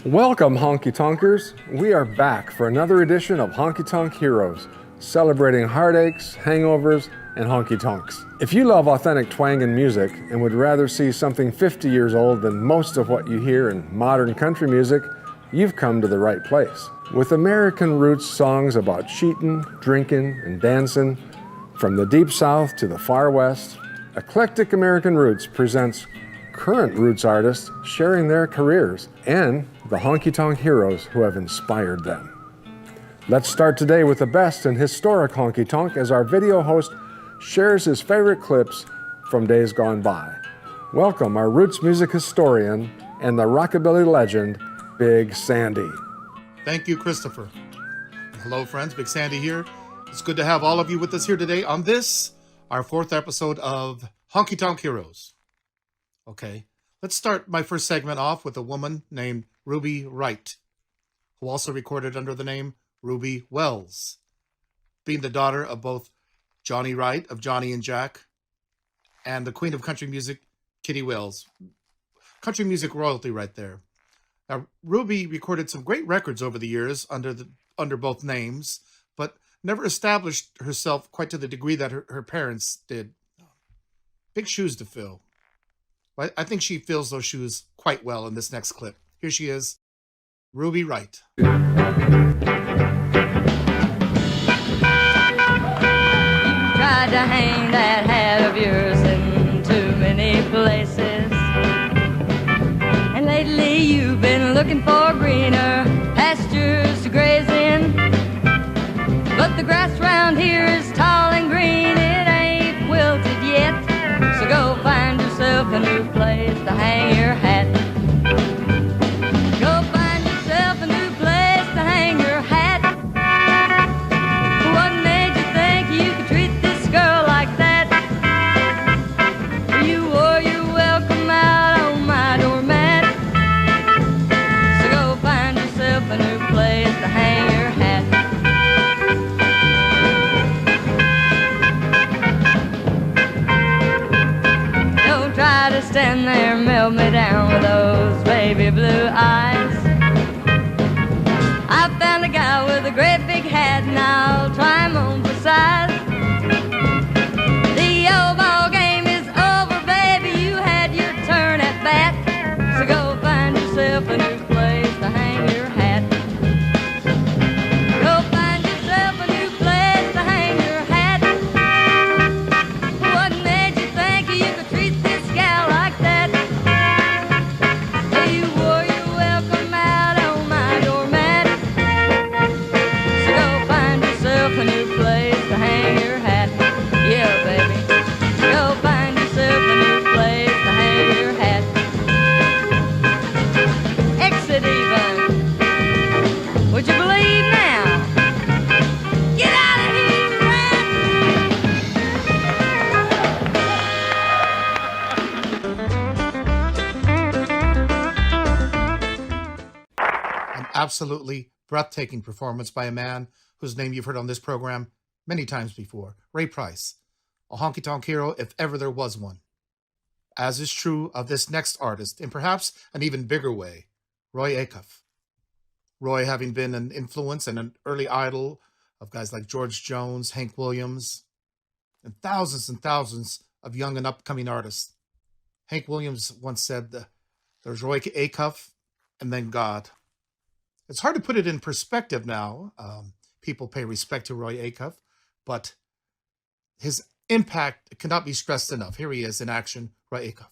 Welcome, Honky Tonkers. We are back for another edition of Honky Tonk Heroes, celebrating heartaches, hangovers, and honky tonks. If you love authentic twangin music and would rather see something 50 years old than most of what you hear in modern country music, you've come to the right place. With American Roots songs about cheating, drinking, and dancing, from the Deep South to the Far West, Eclectic American Roots presents current roots artists sharing their careers and the Honky Tonk heroes who have inspired them. Let's start today with the best in historic honky tonk as our video host shares his favorite clips from days gone by. Welcome our roots music historian and the rockabilly legend, Big Sandy. Thank you, Christopher. Hello, friends. Big Sandy here. It's good to have all of you with us here today on this, our fourth episode of Honky Tonk Heroes. Okay, let's start my first segment off with a woman named Ruby Wright, who also recorded under the name Ruby Wells, being the daughter of both Johnny Wright of Johnny and Jack and the queen of country music, Kitty Wells. Country music royalty right there. Now, Ruby recorded some great records over the years under both names, but never established herself quite to the degree that her parents did. Big shoes to fill. I think she fills those shoes quite well in this next clip. Here she is, Ruby Wright. Tried to hang that hat of yours in too many places, and lately you've been looking for greener pastures to graze in, but the grass round here is tall and green, it ain't wilted yet, so go find yourself a new place to hang your hat. Go find yourself a new place to hang your hat. What made you think you could treat this girl like that? You wore your welcome out on my doormat, so go find yourself a new place to hang your hat. Don't try to stand there and melt me down with those baby blue eyes. I found a guy with a great big hat and I'll try him on for size. The old ball game is over, baby, you had your turn at bat, so go find yourself a new place to hang your hat. Go find yourself a new place to hang your hat. What made you think you could treat this gal like that? You wore your welcome out on my doormat, so go find yourself a new place to hang your hat. Yeah, baby, go find yourself a new place to hang your hat. Exit even. Would you believe now? Get out of here, rat! An absolutely breathtaking performance by a man whose name you've heard on this program many times before, Ray Price, a honky tonk hero if ever there was one. As is true of this next artist, in perhaps an even bigger way, Roy Acuff. Roy having been an influence and an early idol of guys like George Jones, Hank Williams, and thousands of young and upcoming artists. Hank Williams once said, there's Roy Acuff and then God. It's hard to put it in perspective now. People pay respect to Roy Acuff, but his impact cannot be stressed enough. Here he is in action, Roy Acuff.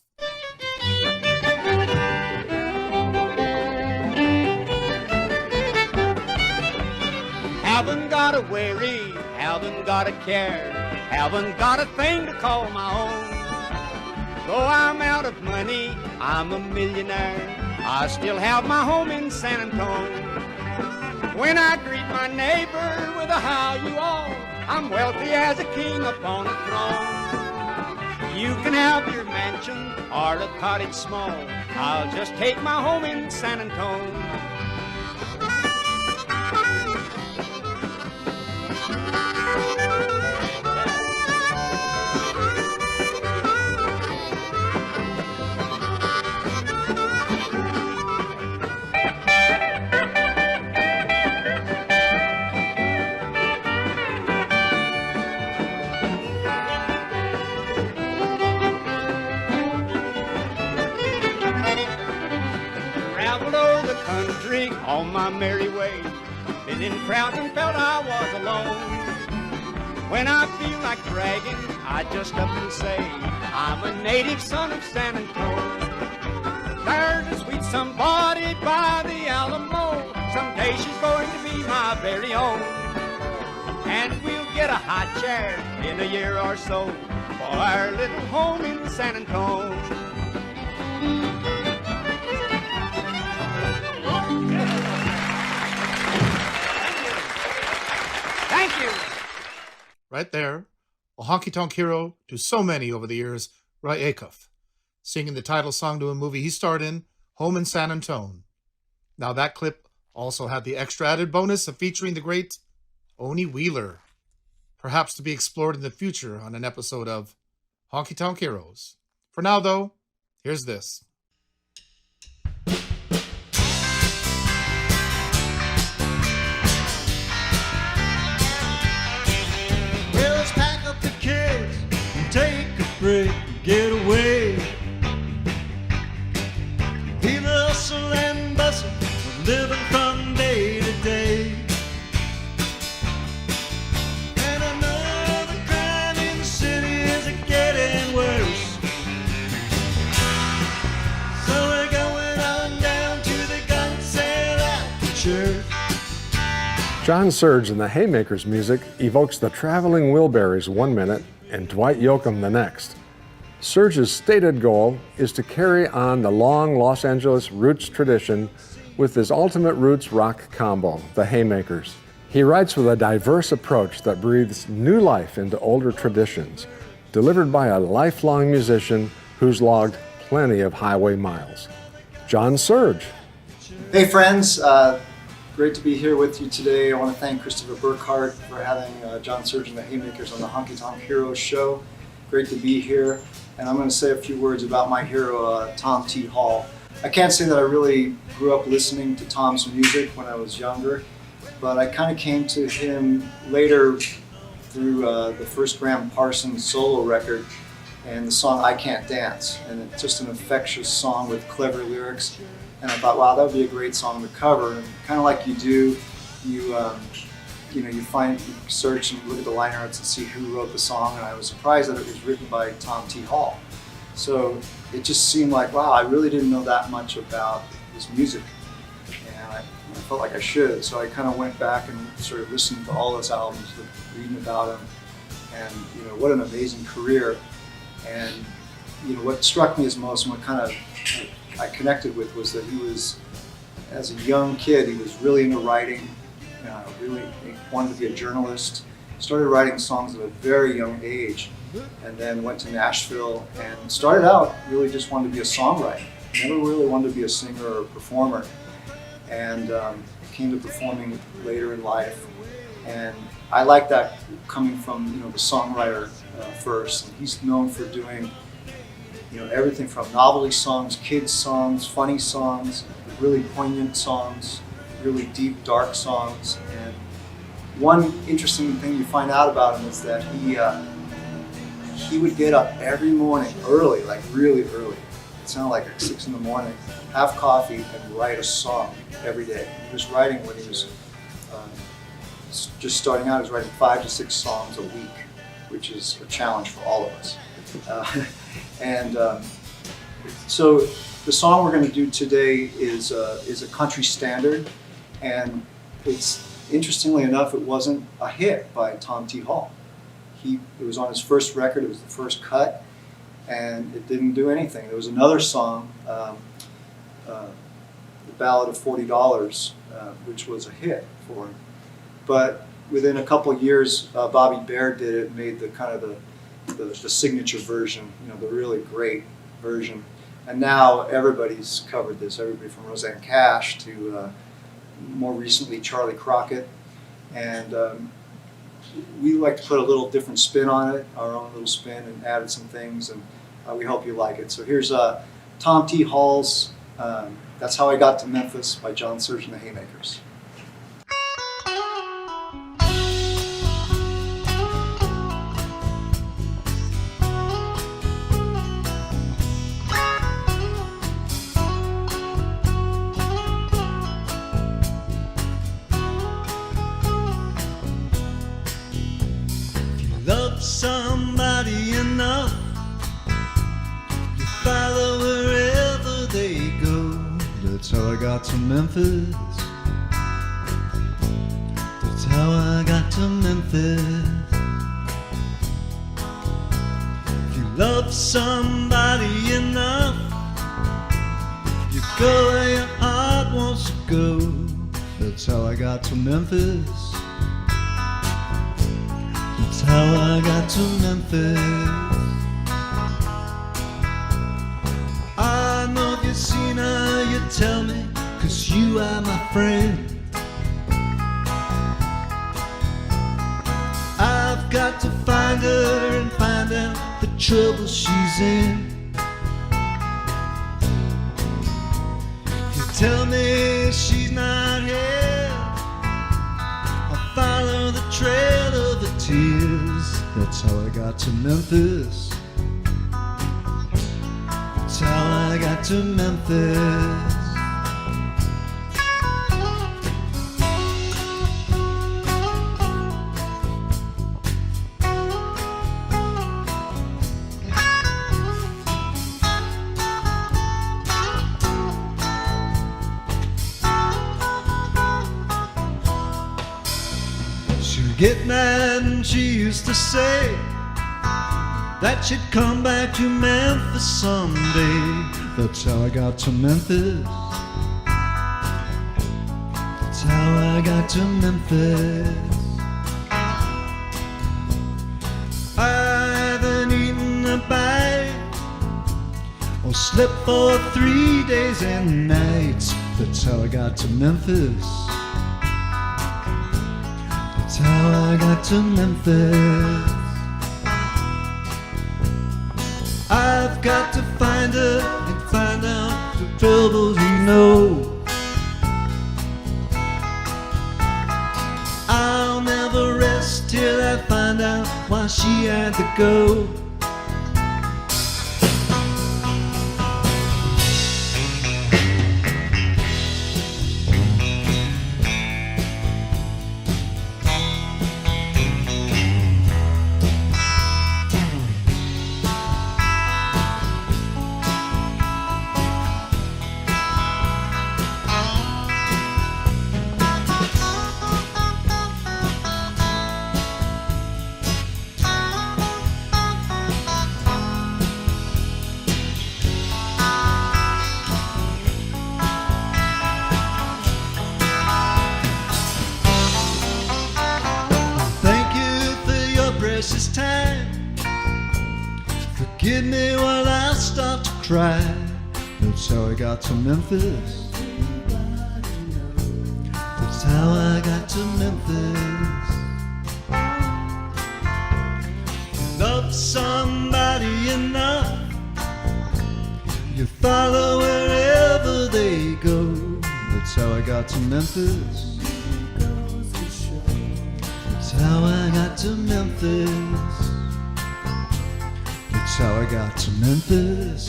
Haven't got to worry, haven't got to care, haven't got a thing to call my own. Though I'm out of money, I'm a millionaire, I still have my home in San Antonio. When I greet my neighbor with a how you all, I'm wealthy as a king upon a throne. You can have your mansion or a cottage small, I'll just take my home in San Antonio. on my merry way. Been in crowds and felt I was alone. When I feel like bragging, I just up and say, I'm a native son of San Antonio. There's a sweet somebody by the Alamo. Someday she's going to be my very own. And we'll get a high chair in a year or so for our little home in San Antonio. Thank you. Right there, a honky tonk hero to so many over the years, Roy Acuff, singing the title song to a movie he starred in, Home in San Antone. Now that clip also had the extra added bonus of featuring the great Oni Wheeler, perhaps to be explored in the future on an episode of Honky Tonk Heroes. For now, though, here's this. Well, let's pack up the kids and take a break and get away. Leave the hustle and bustle of living from day to day. And I know the crime in the city is getting worse. So we're going on down to the gun sale at the church. John Surge and the Haymakers music evokes the Traveling Wilburys one minute and Dwight Yoakam the next. Surge's stated goal is to carry on the long Los Angeles roots tradition with his ultimate roots rock combo, the Haymakers. He writes with a diverse approach that breathes new life into older traditions, delivered by a lifelong musician who's logged plenty of highway miles. John Surge. Hey friends, great to be here with you today. I want to thank Christopher Burkhardt for having John Surge and the Haymakers on the Honky Tonk Heroes show. Great to be here. And I'm going to say a few words about my hero, Tom T. Hall. I can't say that I really grew up listening to Tom's music when I was younger, but I kind of came to him later through the first Graham Parsons solo record and the song I Can't Dance. And it's just an infectious song with clever lyrics. And I thought, wow, that would be a great song to cover. And kind of like you do, you search and look at the liner notes and see who wrote the song. And I was surprised that it was written by Tom T. Hall. So it just seemed like, wow, I really didn't know that much about his music. And I felt like I should. So I kind of went back and sort of listened to all his albums, reading about him. And what an amazing career. And what struck me as most, and what kind of I connected with, was that he was, as a young kid, he was really into writing, really wanted to be a journalist, started writing songs at a very young age, and then went to Nashville and started out really just wanted to be a songwriter. Never really wanted to be a singer or a performer, and came to performing later in life. And I like that coming from the songwriter first. And he's known for doing everything from novelty songs, kids songs, funny songs, really poignant songs, really deep, dark songs. And one interesting thing you find out about him is that he would get up every morning early, like really early. It sounded like at 6 in the morning, have coffee and write a song every day. He was writing when he was just starting out. He was writing 5 to 6 songs a week, which is a challenge for all of us. So the song we're going to do today is a country standard, and it's, interestingly enough, it wasn't a hit by Tom T. Hall. It was on his first record. It was the first cut, and it didn't do anything. There was another song, the Ballad of $40, which was a hit for him. But within a couple of years, Bobby Baird did it, made the kind of the signature version, the really great version. And now everybody's covered this, everybody from Roseanne Cash to more recently Charlie Crockett. And we like to put a little different spin on it, our own little spin, and added some things, and we hope you like it. So here's Tom T. Hall's That's How I Got to Memphis by John Surge and the Haymakers. That's how I got to Memphis. That's how I got to Memphis. If you love somebody enough, you go where your heart wants to go. That's how I got to Memphis. That's how I got to Memphis. I know if you've seen her, you tell me, 'cause you are my friend. I've got to find her and find out the trouble she's in. You tell me she's not here, I'll follow the trail of the tears. That's how I got to Memphis. That's how I got to Memphis. She'd get mad and she used to say that she'd come back to Memphis someday. That's how I got to Memphis. That's how I got to Memphis. I haven't eaten a bite or slept for 3 days and nights. That's how I got to Memphis. That's how I got to Memphis. I've got to find her and find out the troubles you know. I'll never rest till I find out why she had to go. Precious time, forgive me while I start to cry. That's how I got to Memphis. That's how I got to Memphis. You love somebody enough, you follow wherever they go. That's how I got to Memphis. That's how I got to Memphis. That's how I got to Memphis.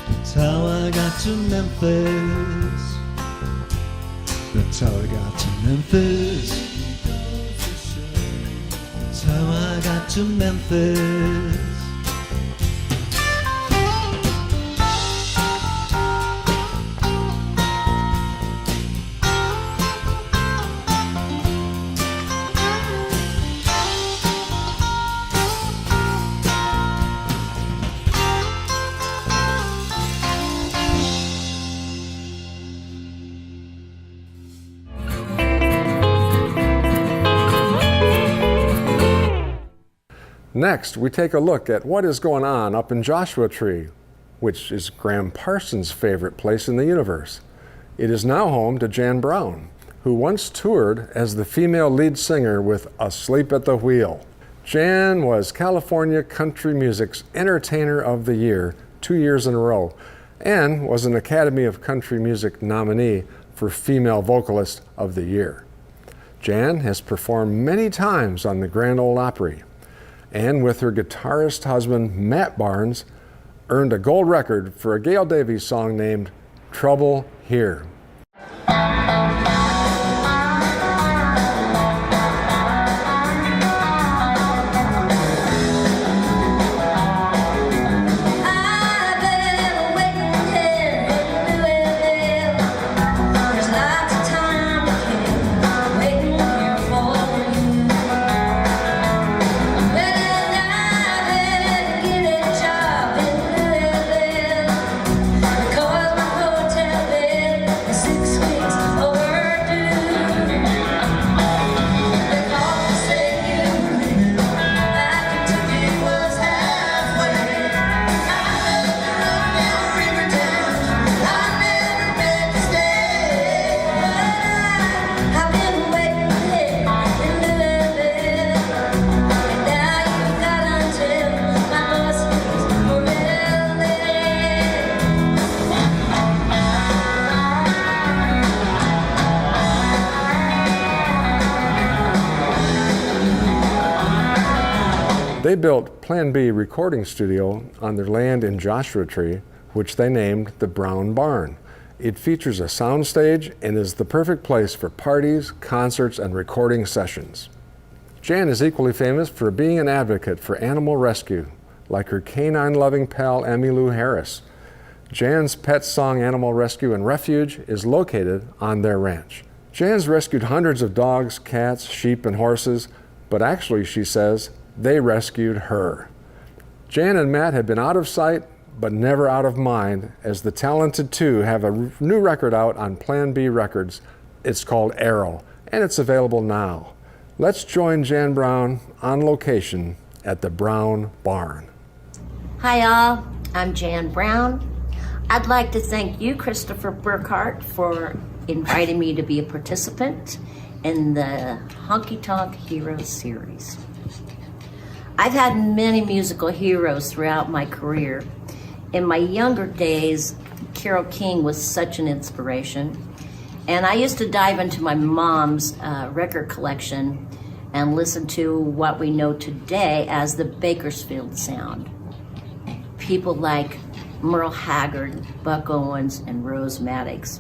That's how I got to Memphis. That's how I got to Memphis. That's how I got to Memphis. Next, we take a look at what is going on up in Joshua Tree, which is Graham Parsons' favorite place in the universe. It is now home to Jann Browne, who once toured as the female lead singer with Asleep at the Wheel. Jann was California Country Music's Entertainer of the Year 2 years in a row, and was an Academy of Country Music nominee for Female Vocalist of the Year. Jann has performed many times on the Grand Ole Opry, and with her guitarist husband, Matt Barnes, earned a gold record for a Gail Davies song named Trouble Here. I've been waiting here They built Plan B recording studio on their land in Joshua Tree, which they named the Browne Barn. It features a soundstage and is the perfect place for parties, concerts, and recording sessions. Jann is equally famous for being an advocate for animal rescue, like her canine-loving pal Emmylou Harris. Jann's pet song Animal Rescue and Refuge is located on their ranch. Jann's rescued hundreds of dogs, cats, sheep, and horses, but actually, she says, they rescued her. Jann and Matt have been out of sight, but never out of mind, as the talented two have a new record out on Plan B Records. It's called Arrow, and it's available now. Let's join Jann Browne on location at the Browne Barn. Hi all, I'm Jann Browne. I'd like to thank you, Christopher Burkhardt, for inviting me to be a participant in the Honky Tonk Heroes series. I've had many musical heroes throughout my career. In my younger days, Carole King was such an inspiration, and I used to dive into my mom's record collection and listen to what we know today as the Bakersfield sound. People like Merle Haggard, Buck Owens, and Rose Maddox.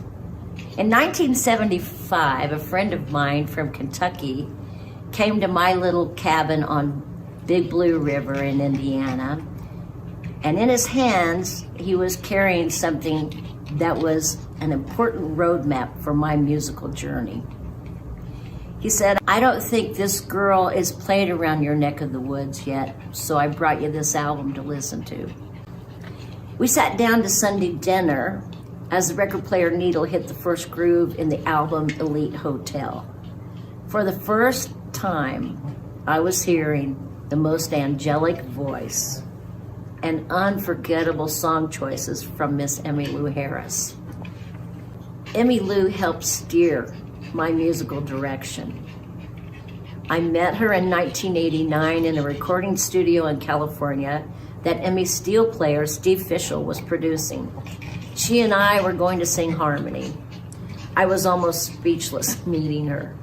In 1975, a friend of mine from Kentucky came to my little cabin on Big Blue River in Indiana, and in his hands, he was carrying something that was an important roadmap for my musical journey. He said, "I don't think this girl is played around your neck of the woods yet, so I brought you this album to listen to." We sat down to Sunday dinner as the record player needle hit the first groove in the album Elite Hotel. For the first time, I was hearing the most angelic voice and unforgettable song choices from Miss Emmylou Harris. Emmylou helped steer my musical direction. I met her in 1989 in a recording studio in California that Emmy steel player Steve Fishel was producing. She and I were going to sing harmony. I was almost speechless meeting her.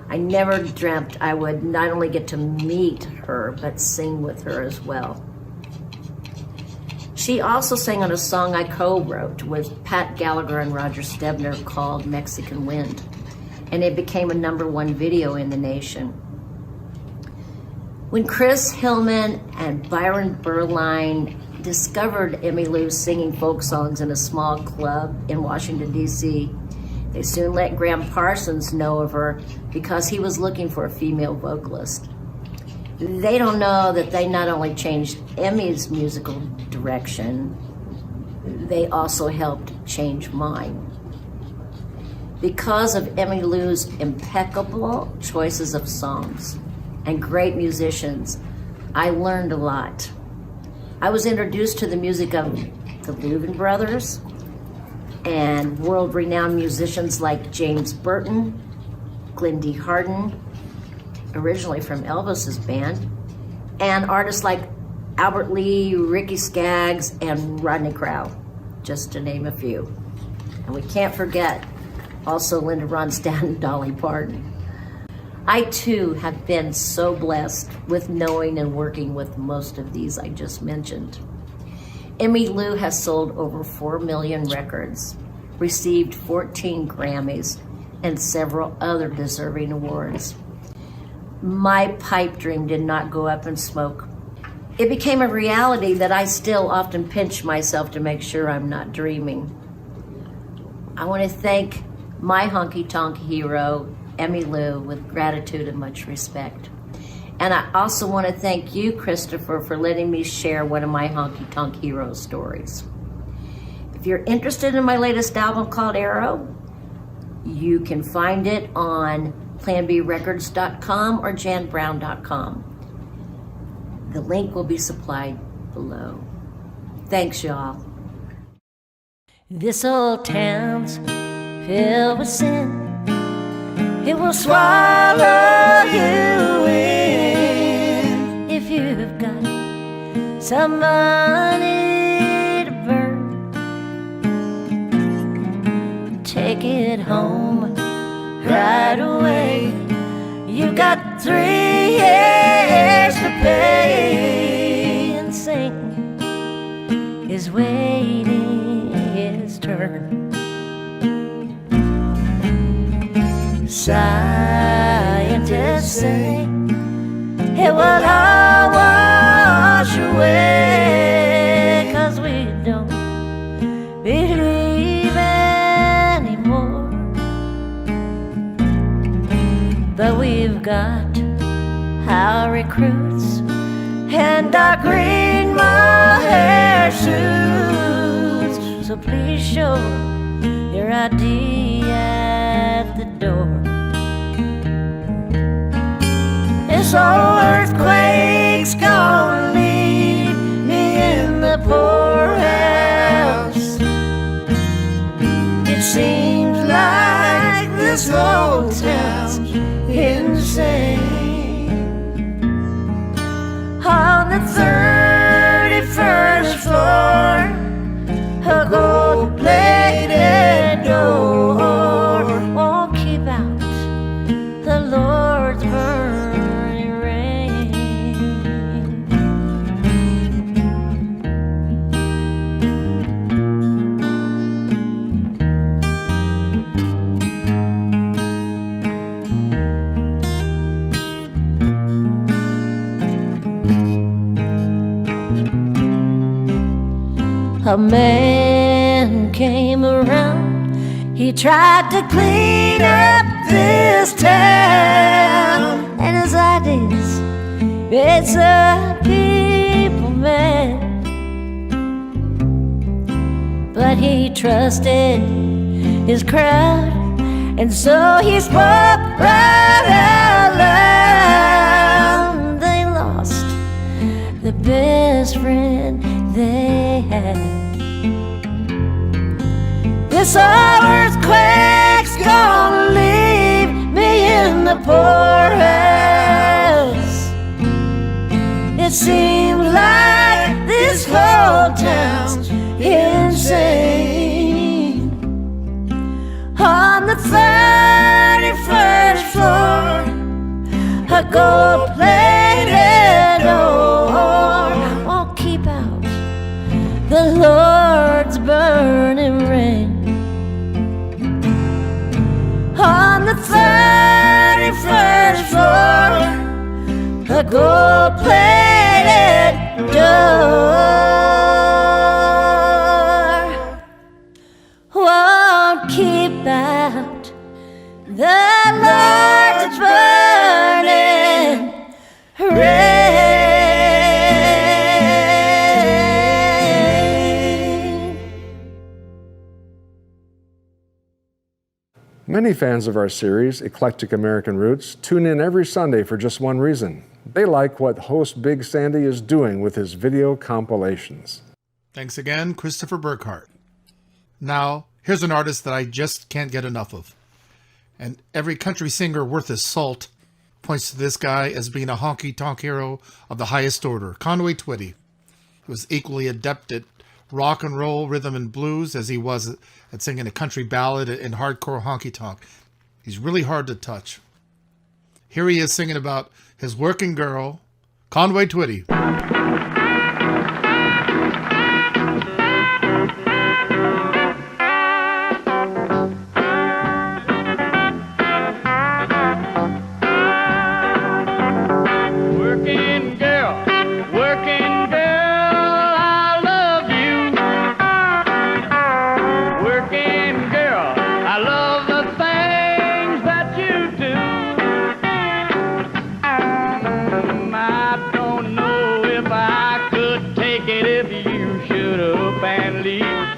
I never dreamt I would not only get to meet her, but sing with her as well. She also sang on a song I co-wrote with Pat Gallagher and Roger Stebner called Mexican Wind, and it became a #1 video in the nation. When Chris Hillman and Byron Berline discovered Emmylou singing folk songs in a small club in Washington, D.C., they soon let Graham Parsons know of her because he was looking for a female vocalist. They don't know that they not only changed Emmy's musical direction, they also helped change mine. Because of Emmylou's impeccable choices of songs and great musicians, I learned a lot. I was introduced to the music of the Louvin Brothers and world-renowned musicians like James Burton, Glendy Harden, originally from Elvis's band, and artists like Albert Lee, Ricky Skaggs, and Rodney Crowell, just to name a few. And we can't forget also Linda Ronstadt and Dolly Parton. I too have been so blessed with knowing and working with most of these I just mentioned. Emmylou has sold over 4 million records, received 14 Grammys, and several other deserving awards. My pipe dream did not go up in smoke. It became a reality that I still often pinch myself to make sure I'm not dreaming. I want to thank my honky tonk hero, Emmylou, with gratitude and much respect. And I also want to thank you, Christopher, for letting me share one of my honky tonk hero stories. If you're interested in my latest album called Arrow, you can find it on planbrecords.com or jannbrowne.com. The link will be supplied below. Thanks, y'all. This old town's filled with sin. It will swallow you in if you've got some money to burn. Take it home right away. You got 3 years to pay, and sing is waiting his turn. Scientists say it will all wash away, 'cause we don't believe anymore. But we've got our recruits and our green mohair suits, so please show your ID at the door. This old earthquake's gonna leave me in the poorhouse. It seems like this whole town's insane. On the 31st floor, a gold-plated door won't keep out the Lord's burning rain. A man came around, he tried to clean up this town, and his ideas made some people mad. But he trusted his crowd, and so he spoke right out loud. They lost the best friend they had. This earthquake's gonna leave me in the poorhouse. It seems like this whole town's insane. On the 31st floor, a gold-plated door won't keep out the Lord's burning rain. On the 31st floor, a gold-plated door won't keep out the Lord's burning rain. Many fans of our series, Eclectic American Roots, tune in every Sunday for just one reason. They like what host Big Sandy is doing with his video compilations. Thanks again, Christopher Burkhardt. Now, here's an artist that I just can't get enough of. And every country singer worth his salt points to this guy as being a honky tonk hero of the highest order, Conway Twitty. He was equally adept at rock and roll, rhythm and blues as he was at singing a country ballad and hardcore honky tonk. He's really hard to touch. Here he is singing about his working girl, Conway Twitty.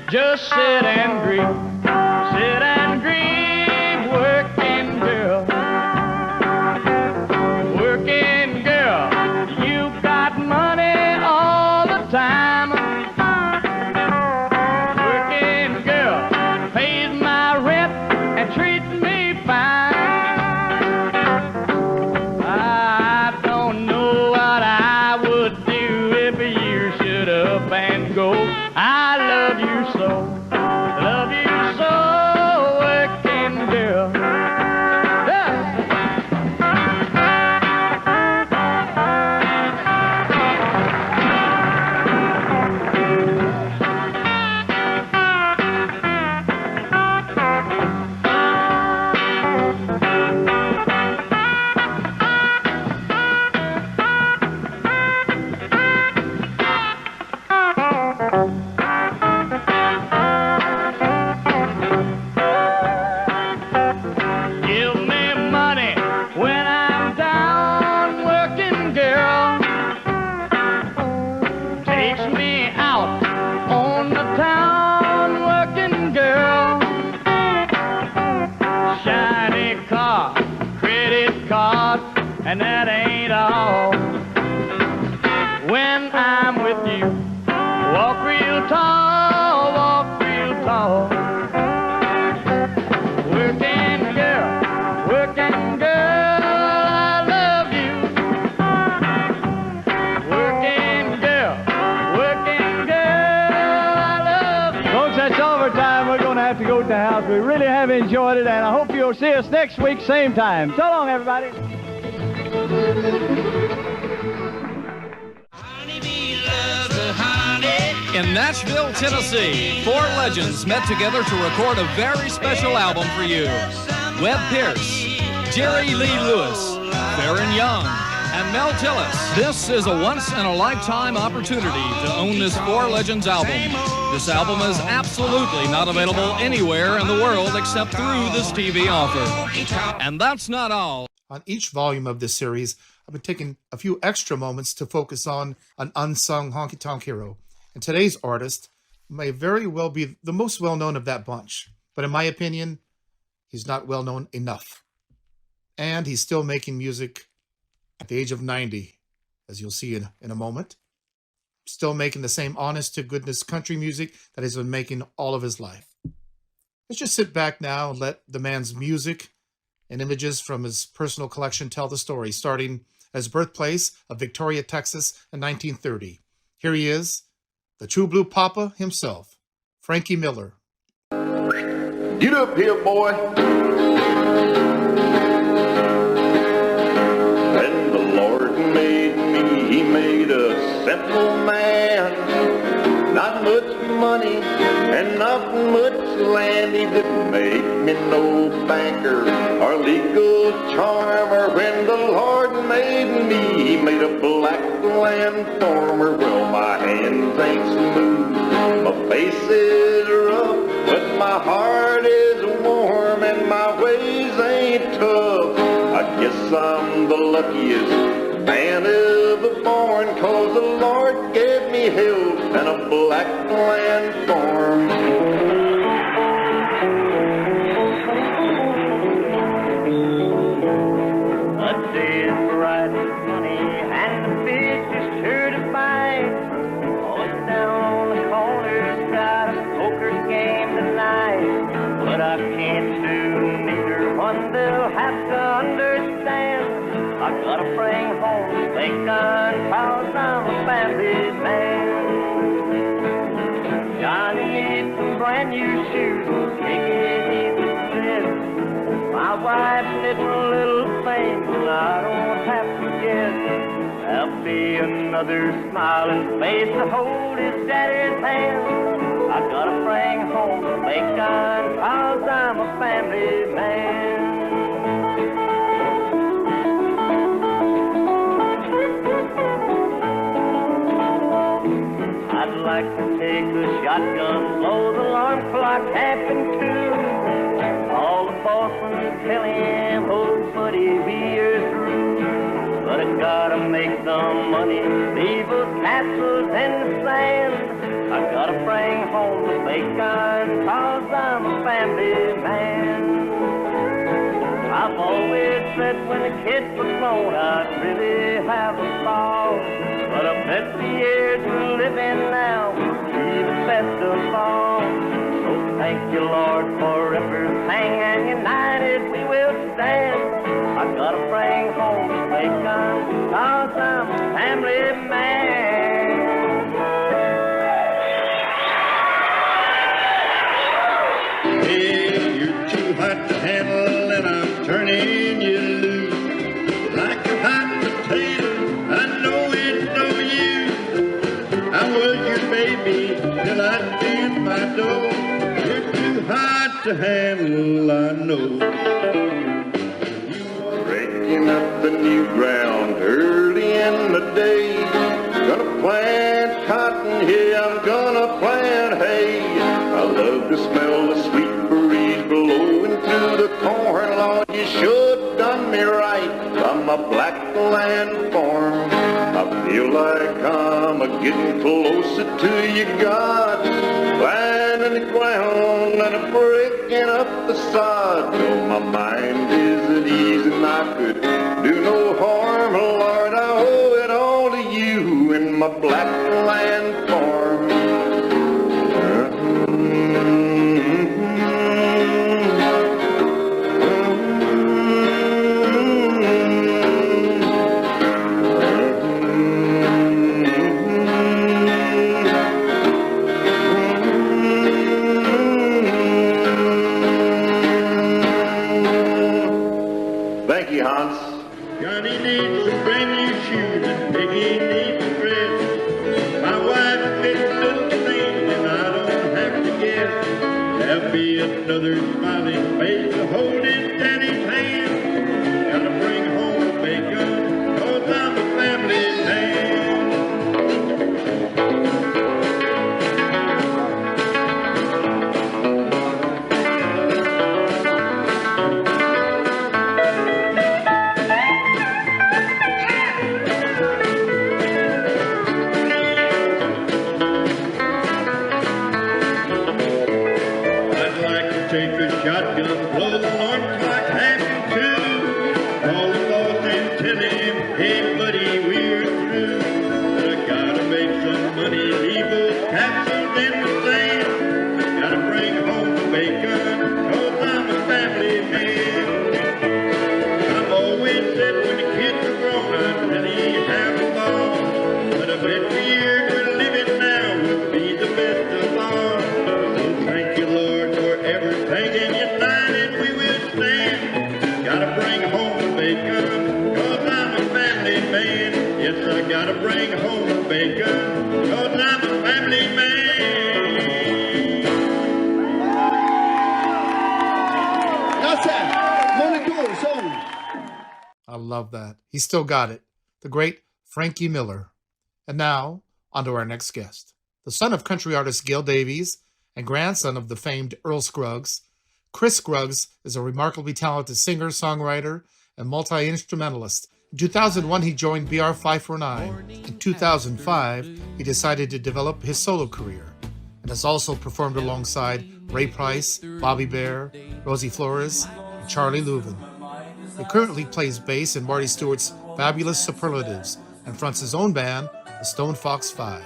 Just sit and grieve, working girl. Working girl, you got money all the time. Working girl, pays my rent and treats me fine. I don't know what I would do if you should up and go. I love you so, working girl. tall, walk real tall. Working girl, I love you. Working girl, I love you. Folks, that's overtime. We're going to have to go to the house. We really have enjoyed it, and I hope you'll see us next week, same time. So long, everybody. In Nashville, Tennessee, four legends met together to record a very special album for you. Webb Pierce, Jerry Lee Lewis, Baron Young, and Mel Tillis. This is a once-in-a-lifetime opportunity to own this Four Legends album. This album is absolutely not available anywhere in the world except through this TV offer. And that's not all. On each volume of this series, I've been taking a few extra moments to focus on an unsung honky tonk hero. And today's artist may very well be the most well-known of that bunch. But in my opinion, he's not well-known enough. And he's still making music at the age of 90, as you'll see in a moment. Still making the same honest-to-goodness country music that he's been making all of his life. Let's just sit back now and let the man's music and images from his personal collection tell the story, starting at his birthplace of Victoria, Texas in 1930. Here he is, the True Blue Papa himself, Frankie Miller. Get up here, boy. When the Lord made me, he made a simple man. Not much money and not much land. He didn't make me no banker or legal charmer. When the Lord made me, he made a black land farmer. Well, my hands ain't smooth, my face is rough, but my heart is warm and my ways ain't tough. I guess I'm the luckiest man ever born, 'cause the Lord gave me health and a black land farm. A day is bright with money and the fish is sure to bite. Always down on the corner's got a poker game tonight. But I can't do neither one, they'll have to understand. I gotta bring home the bacon, 'cause I'm a family man. Johnny needs some brand new shoes, Mickey needs a slip. My wife's knitting a little thing I don't have to get. There'll be another smiling face to hold his daddy's hand. I gotta bring home the bacon, 'cause I'm a family man. I'd like to take a shotgun, blow the alarm clock half in two. All the boss'll tell him, oh buddy, we are through. But I gotta make some money, leave those castles in the sand. I gotta bring home the bacon, 'cause I'm a family man. I've always said when the kids were grown I'd really have a ball. But I bet the years we're living now will be the best of all. So thank you, Lord, for everything, and united we will stand. I gotta bring home the bacon, 'cause I'm a family man. Hey, you're too hot to handle and I'm turning you loose. Like a hot potato, I know it's no use. I was your baby till I did my dough. You're too hot to handle, I know. Breaking up the new ground early in the day. Gonna plant cotton here, I'm gonna plant hay. I love to smell the sweet breeze blowing through the corn. Lord, you should done me right. I'm a black land farm. I feel like I'm getting closer to you, God. Finding the ground and breaking up the sod. Though my mind is at ease and I could do no harm, Lord, I owe it all to you in my black land farm. another smiling face to hold in daddy's hand. Gotta bring home bacon, 'cause I'm a family man. Take a shotgun, blow the alarms like half and two. Call the boss and tell him, hey buddy, we're through. I gotta make some money, leave those capsules in the sand. Gotta bring home the bacon, 'cause I'm a family man. I've always said when the kids are grown, I'd really have a ball. But I bet the year we're living now will be the best of all. So thank you, Lord, for everything in your line, and we will stand. Gotta bring home the bacon, 'cause I'm a family man. Yes, I gotta bring home the bacon, 'cause I'm a family man. That's it. Wanna do it, so. I love that. He still got it. The great Frankie Miller. And now, on to our next guest. The son of country artist Gail Davies and grandson of the famed Earl Scruggs, Chris Scruggs is a remarkably talented singer, songwriter, and multi-instrumentalist. In 2001, he joined BR 549. In 2005, he decided to develop his solo career and has also performed alongside Ray Price, Bobby Bare, Rosie Flores, and Charlie Louvin. He currently plays bass in Marty Stewart's Fabulous Superlatives and fronts his own band, the Stone Fox 5.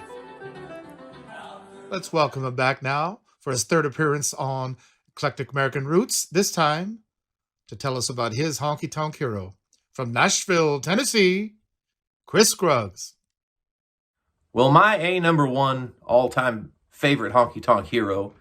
Let's welcome him back now for his third appearance on Eclectic American Roots, this time to tell us about his honky tonk hero. From Nashville, Tennessee, Chris Scruggs. Well, my #1 all-time favorite honky tonk hero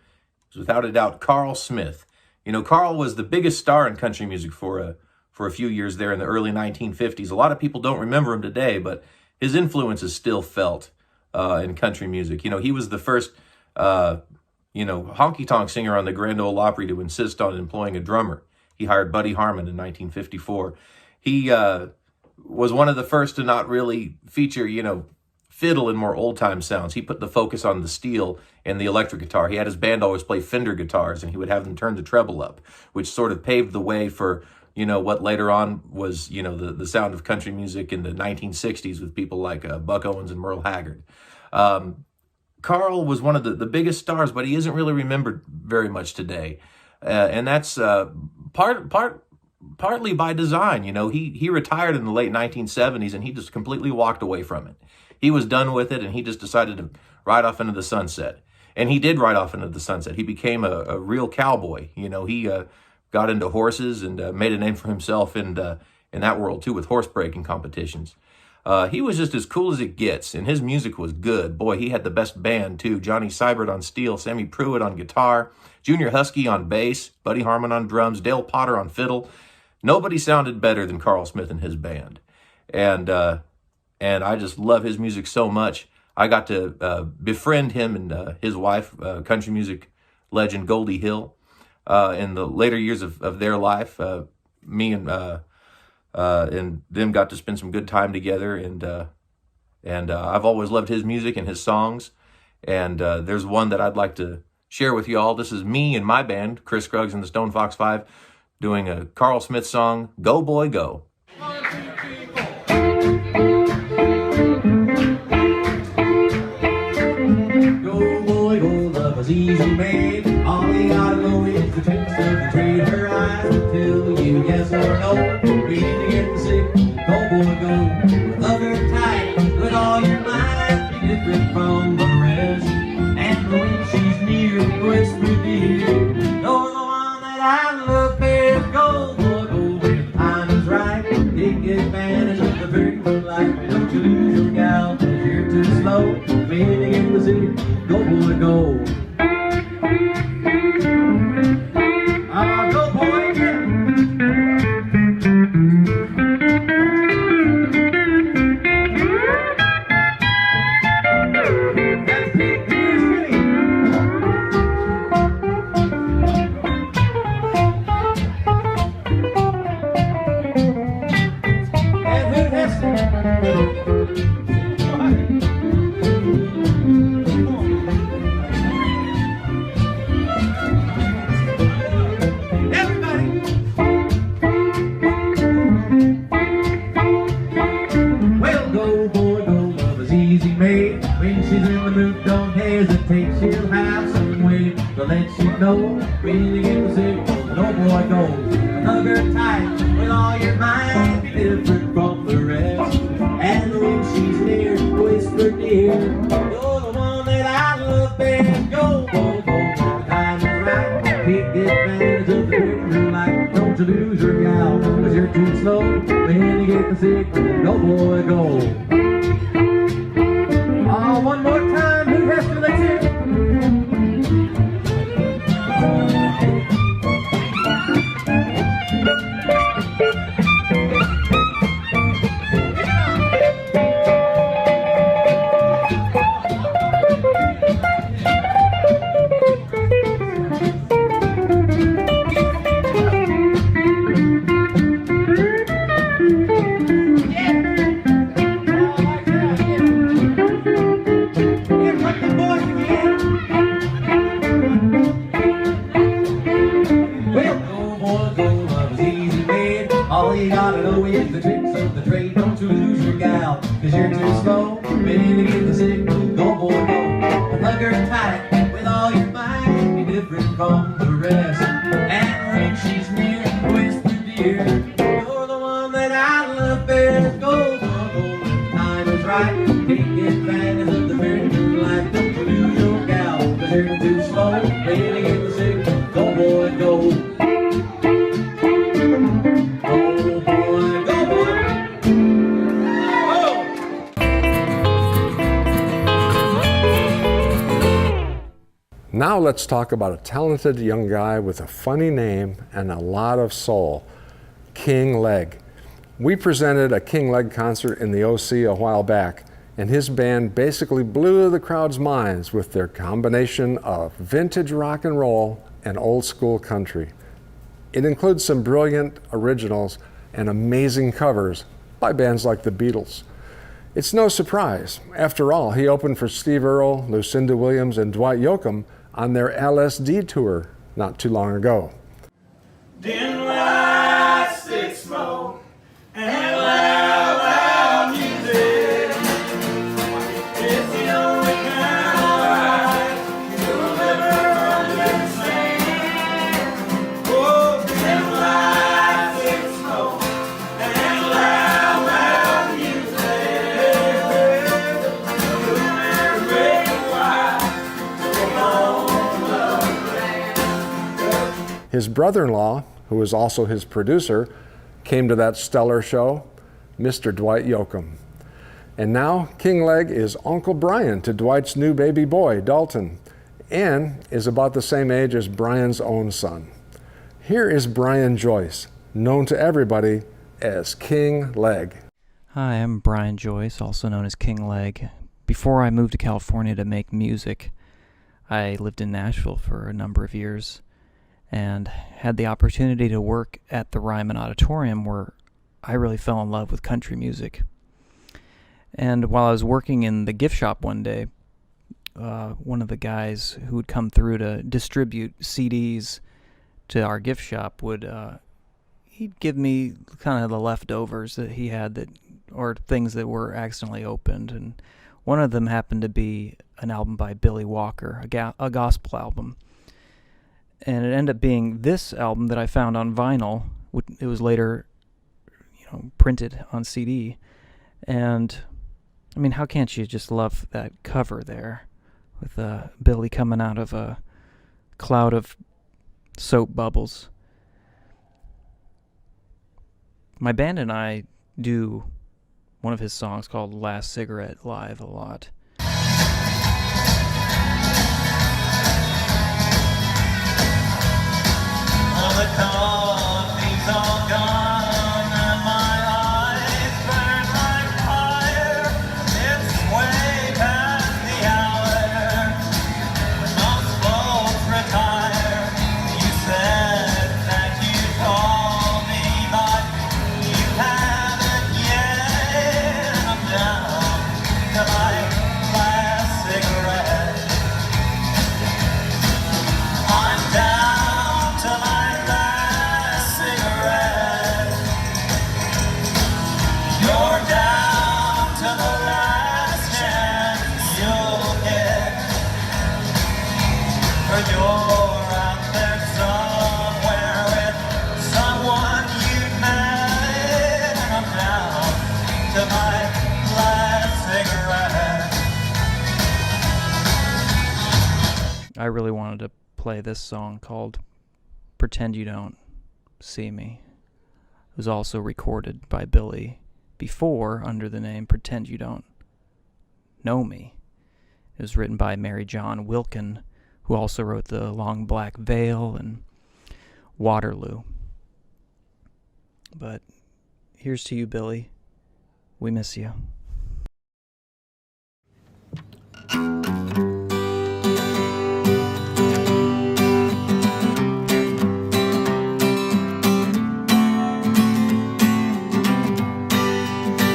is without a doubt Carl Smith. You know, Carl was the biggest star in country music for a few years there in the early 1950s. A lot of people don't remember him today, but his influence is still felt in country music. You know, he was the first, honky tonk singer on the Grand Ole Opry to insist on employing a drummer. He hired Buddy Harman in 1954. He was one of the first to not really feature, fiddle and more old-time sounds. He put the focus on the steel and the electric guitar. He had his band always play Fender guitars, and he would have them turn the treble up, which sort of paved the way for, what later on was, the sound of country music in the 1960s with people like Buck Owens and Merle Haggard. Carl was one of the biggest stars, but he isn't really remembered very much today. And that's partly by design. He retired in the late 1970s, and he just completely walked away from it. He was done with it, and he just decided to ride off into the sunset. And he did ride off into the sunset. He became a real cowboy. He got into horses and made a name for himself in that world, too, with horse breaking competitions. He was just as cool as it gets, and his music was good. Boy, he had the best band, too. Johnny Seibert on steel, Sammy Pruitt on guitar, Junior Husky on bass, Buddy Harman on drums, Dale Potter on fiddle. Nobody sounded better than Carl Smith and his band. And I just love his music so much. I got to befriend him and his wife, country music legend Goldie Hill, in the later years of their life. Me and them got to spend some good time together, and I've always loved his music and his songs. And there's one that I'd like to share with you all. This is me and my band, Chris Scruggs and the Stone Fox 5, doing a Carl Smith song, Go Boy Go. Go boy, go, love is easy made. All you gotta know is the text of the trade. Her eyes will tell you yes or no. Reading to get sick, go boy, go. Love her tight with all your might. Be different from the rest. And when she's near, whisper dear. Know the one that I love best. Go boy, go when the time is right. Take advantage of the very good life. Don't you lose your gal, 'cause you're too slow. Meaning in the city, go boy, go. Go boy, yeah. in the mood, don't hesitate. She'll have some way to let you know when you get the signal. No boy goes. Hug her tight with all your might. Be different from the rest. And when she's near, whisper dear, you're the one that I love best. Go, go, go. The time is right. Take advantage of the pretty moonlight. Don't you lose your gal, 'cause you're too slow. When you get the signal, no boy go. Oh, one more time, who has to let you? All you gotta know is the tricks of the trade. Don't you lose your gal, 'cause you're too slow. When you get the signal, go boy go. And hug her tight with all your might. Be different from the rest. And when she's near, whisper dear, you're the one that I love best. Go, go, go, the time is right. Take advantage of the very new life. Don't you lose your gal, 'cause you're too slow. When you get the signal, go boy go. Now let's talk about a talented young guy with a funny name and a lot of soul, King Leg. We presented a King Leg concert in the OC a while back, and his band basically blew the crowd's minds with their combination of vintage rock and roll and old school country. It includes some brilliant originals and amazing covers by bands like the Beatles. It's no surprise. After all, he opened for Steve Earle, Lucinda Williams, and Dwight Yoakam on their LSD tour not too long ago. Dim light, stick smoke, and loud music. It's the only kind of life you'll ever understand. Oh, dim light, stick smoke, and loud music. You'll never break His brother-in-law, who is also his producer, came to that stellar show, Mr. Dwight Yoakam. And now King Leg is Uncle Brian to Dwight's new baby boy, Dalton, and is about the same age as Brian's own son. Here is Brian Joyce, known to everybody as King Leg. Hi, I'm Brian Joyce, also known as King Leg. Before I moved to California to make music, I lived in Nashville for a number of years and had the opportunity to work at the Ryman Auditorium, where I really fell in love with country music. And while I was working in the gift shop one day, one of the guys who would come through to distribute CDs to our gift shop would he'd give me kind of the leftovers that he had, or things that were accidentally opened, and one of them happened to be an album by Billy Walker, a gospel album. And it ended up being this album that I found on vinyl. It was later, printed on CD. And, I mean, how can't you just love that cover there with Billy coming out of a cloud of soap bubbles? My band and I do one of his songs called Last Cigarette live a lot. The coffee's all gone and my eyes burn like fire. It's way past the hour when most folks retire. You said that you'd call me, but you haven't yet. I'm down to my you're out there somewhere with someone you met, and I'm down to my last cigarette. I really wanted to play this song called Pretend You Don't See Me. It was also recorded by Billy before under the name Pretend You Don't Know Me. It was written by Mary John Wilkin, who also wrote The Long Black Veil and Waterloo. But here's to you, Billy. We miss you.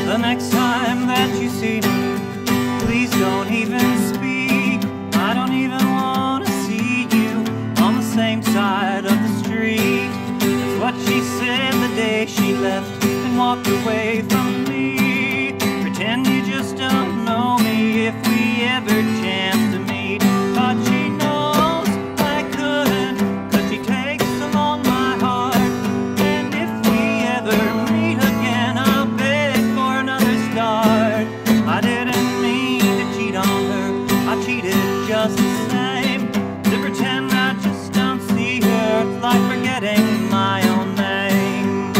The next time that you see me, please don't even speak. I don't even want to see you on the same side of the street. That's what she said the day she left and walked away from me. Pretend you just don't know me if we ever chance to meet. But she knows I couldn't, 'cause she takes along my heart. And if we ever meet again, I'll beg for another start. I didn't mean to cheat on her, I cheated just the same. To pretend I just don't see her, it's like forgetting my own name.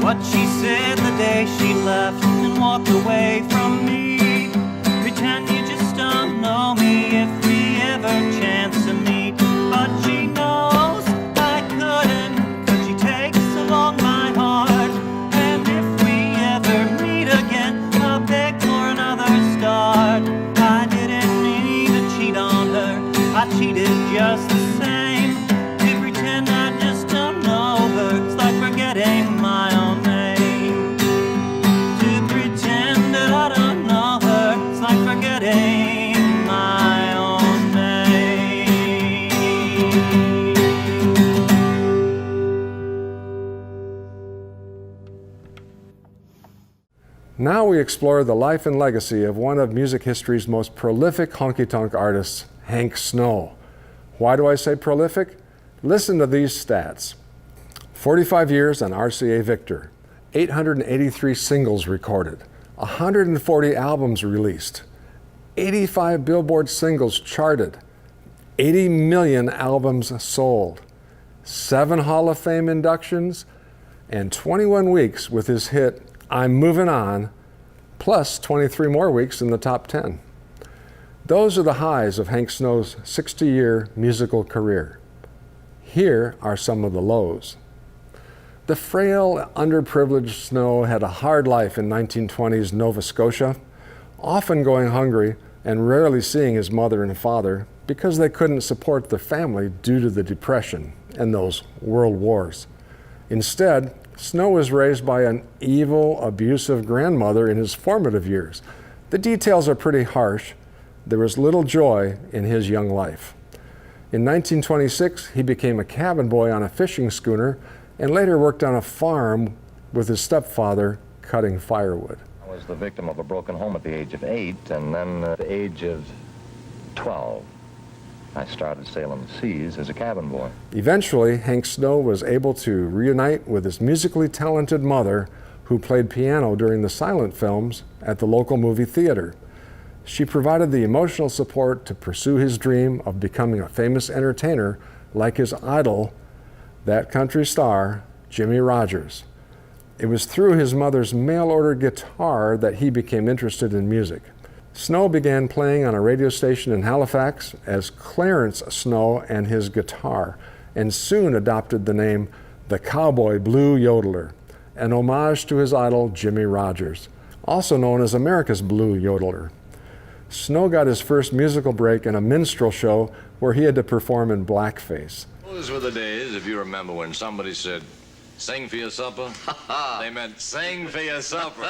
What she said the day she left and walked away from me. Pretend you just don't know me if we ever chance to meet. But she knows I couldn't, 'cause she takes along my heart. And if we ever meet again, I'll beg for another start. I didn't mean to cheat on her, I cheated just the same. To pretend I just don't know her, it's like forgetting my own name. To pretend that I don't know her, it's like forgetting my own name. Now we explore the life and legacy of one of music history's most prolific honky-tonk artists, Hank Snow. Why do I say prolific? Listen to these stats. 45 years on RCA Victor, 883 singles recorded, 140 albums released, 85 Billboard singles charted, 80 million albums sold, 7 Hall of Fame inductions, and 21 weeks with his hit I'm Moving On, plus 23 more weeks in the top 10. Those are the highs of Hank Snow's 60-year musical career. Here are some of the lows. The frail, underprivileged Snow had a hard life in 1920s Nova Scotia, often going hungry and rarely seeing his mother and father because they couldn't support the family due to the Depression and those world wars. Instead, Snow was raised by an evil, abusive grandmother in his formative years. The details are pretty harsh. There was little joy in his young life. In 1926, he became a cabin boy on a fishing schooner and later worked on a farm with his stepfather cutting firewood. I was the victim of a broken home at the age of 8, and then at the age of 12, I started sailing the seas as a cabin boy. Eventually, Hank Snow was able to reunite with his musically talented mother, who played piano during the silent films at the local movie theater. She provided the emotional support to pursue his dream of becoming a famous entertainer like his idol, that country star, Jimmie Rodgers. It was through his mother's mail-order guitar that he became interested in music. Snow began playing on a radio station in Halifax as Clarence Snow and his guitar, and soon adopted the name the Cowboy Blue Yodeler, an homage to his idol Jimmie Rodgers, also known as America's Blue Yodeler. Snow got his first musical break in a minstrel show where he had to perform in blackface. Those were the days, if you remember, when somebody said, "Sing for your supper." They meant sing for your supper.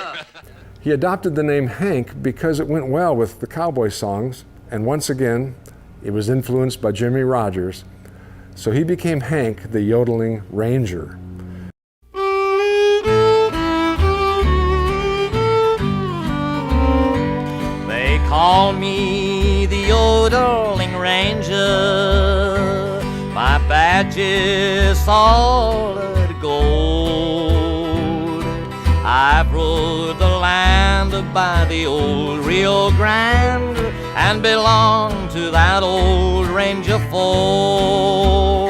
He adopted the name Hank because it went well with the cowboy songs, and once again, it was influenced by Jimmie Rodgers, so he became Hank the Yodeling Ranger. Call me the yodeling ranger, my badge is solid gold. I've rode the land by the old Rio Grande and belong to that old ranger fold.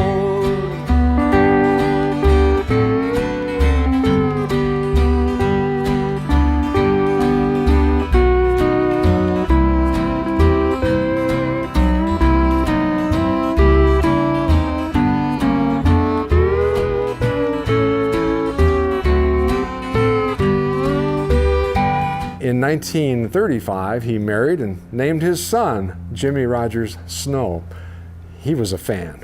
In 1935, he married and named his son Jimmy Rogers Snow. He was a fan.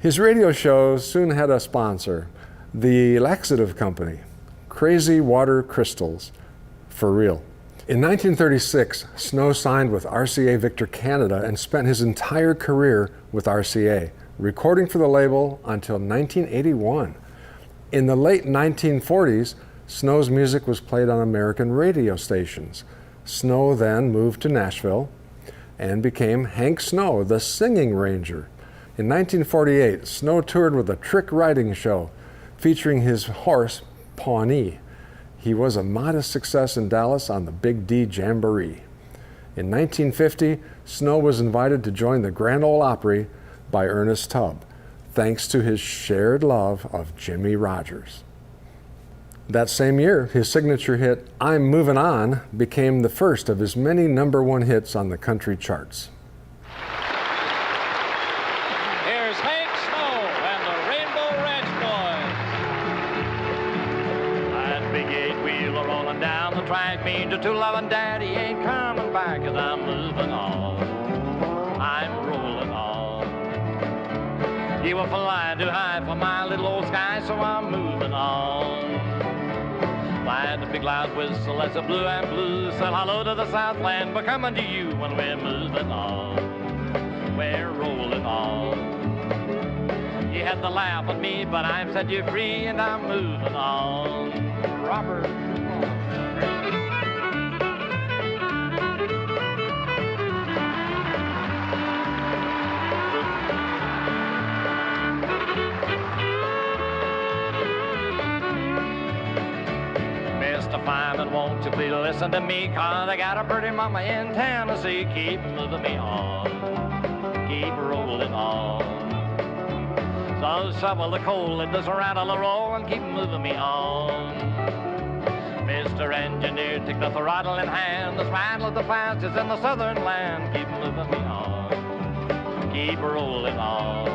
His radio shows soon had a sponsor, the laxative company, Crazy Water Crystals, for real. In 1936, Snow signed with RCA Victor Canada and spent his entire career with RCA, recording for the label until 1981. In the late 1940s, Snow's music was played on American radio stations. Snow then moved to Nashville and became Hank Snow, the Singing Ranger. In 1948, Snow toured with a trick riding show featuring his horse, Pawnee. He was a modest success in Dallas on the Big D Jamboree. In 1950, Snow was invited to join the Grand Ole Opry by Ernest Tubb, thanks to his shared love of Jimmie Rodgers. That same year, his signature hit, I'm Movin' On, became the first of his many #1 hits on the country charts. Here's Hank Snow and the Rainbow Ranch Boys. That big 8-wheeler rolling down the track means to loving daddy ain't coming back, 'cause I'm moving on. I'm rolling on. You were flying too high for my little old sky, so I'm moving on. Flying the big loud whistle as the blue and blue said hello to the Southland. We're coming to you when we're moving on. We're rolling on. You had to laugh at me, but I've set you free and I'm moving on. Robert. Mr. Fireman, won't you please listen to me, 'cause I got a pretty mama in Tennessee. Keep moving me on, keep rolling on. So shovel the coal and just rattle the roll and keep moving me on. Mr. Engineer, take the throttle in hand. The smile of the fastest in the southern land. Keep moving me on, keep rolling on.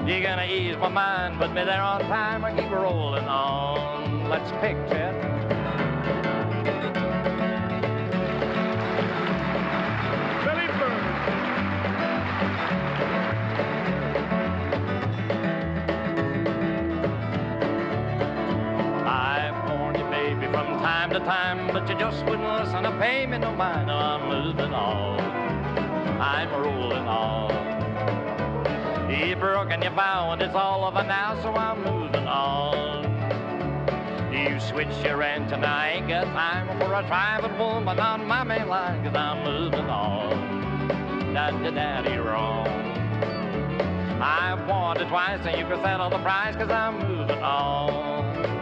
You're gonna ease my mind, put me there on time, and keep rolling on. Let's pick, Chet. I've warned you, baby, from time to time, but you just wouldn't listen to pay me no mind. No, I'm moving on. I'm rolling on. You broken your vow and it's all over now, so I'm moving on. You switch your rent and I ain't got time for a private woman on my main line, 'cause I'm moving on. Daddy wrong. I've wanted twice and you can settle the price, 'cause I'm moving on.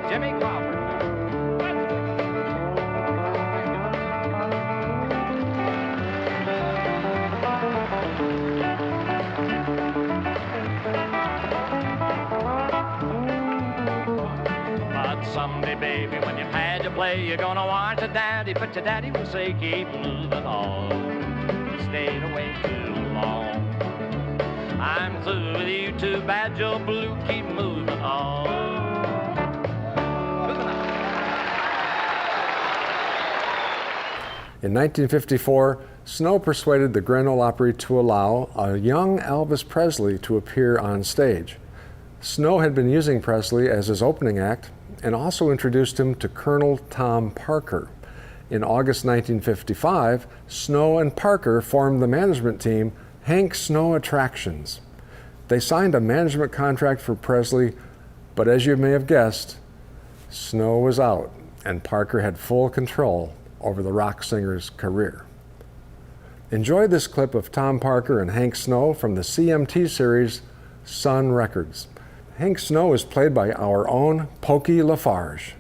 Jimmy Crawford. Someday, baby, when you've had your play, you're gonna want your daddy, but your daddy will say, keep moving on. You stayed away too long. I'm through with you, too bad you're blue, keep moving on. In 1954, Snow persuaded the Grand Ole Opry to allow a young Elvis Presley to appear on stage. Snow had been using Presley as his opening act and also introduced him to Colonel Tom Parker. In August 1955, Snow and Parker formed the management team Hank Snow Attractions. They signed a management contract for Presley, but as you may have guessed, Snow was out and Parker had full control over the rock singer's career. Enjoy this clip of Tom Parker and Hank Snow from the CMT series Sun Records. Hank Snow is played by our own Pokey Lafarge.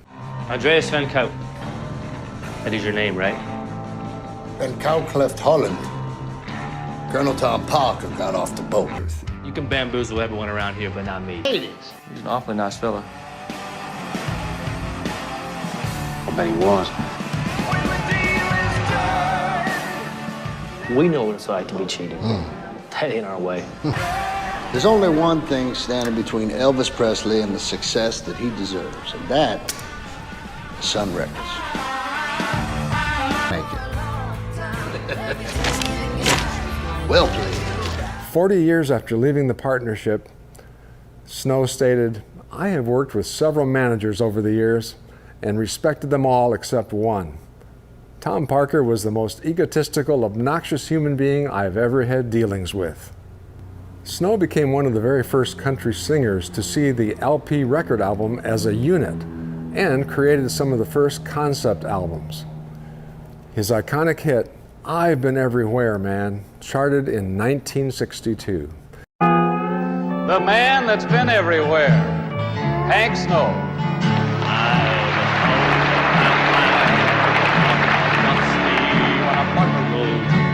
Andreas Van Kout. That is your name, right? Van Kout left Holland. Colonel Tom Parker got off the boat. You can bamboozle everyone around here, but not me. He's an awfully nice fella. I bet he was. We know what it's like to be cheated. That ain't our way. There's only one thing standing between Elvis Presley and the success that he deserves, and that is Sun Records. Thank you. Well played. 40 years after leaving the partnership, Snow stated, "I have worked with several managers over the years and respected them all except one. Tom Parker was the most egotistical, obnoxious human being I've ever had dealings with." Snow became one of the very first country singers to see the LP record album as a unit and created some of the first concept albums. His iconic hit, "I've Been Everywhere, Man," charted in 1962. The man that's been everywhere, Hank Snow.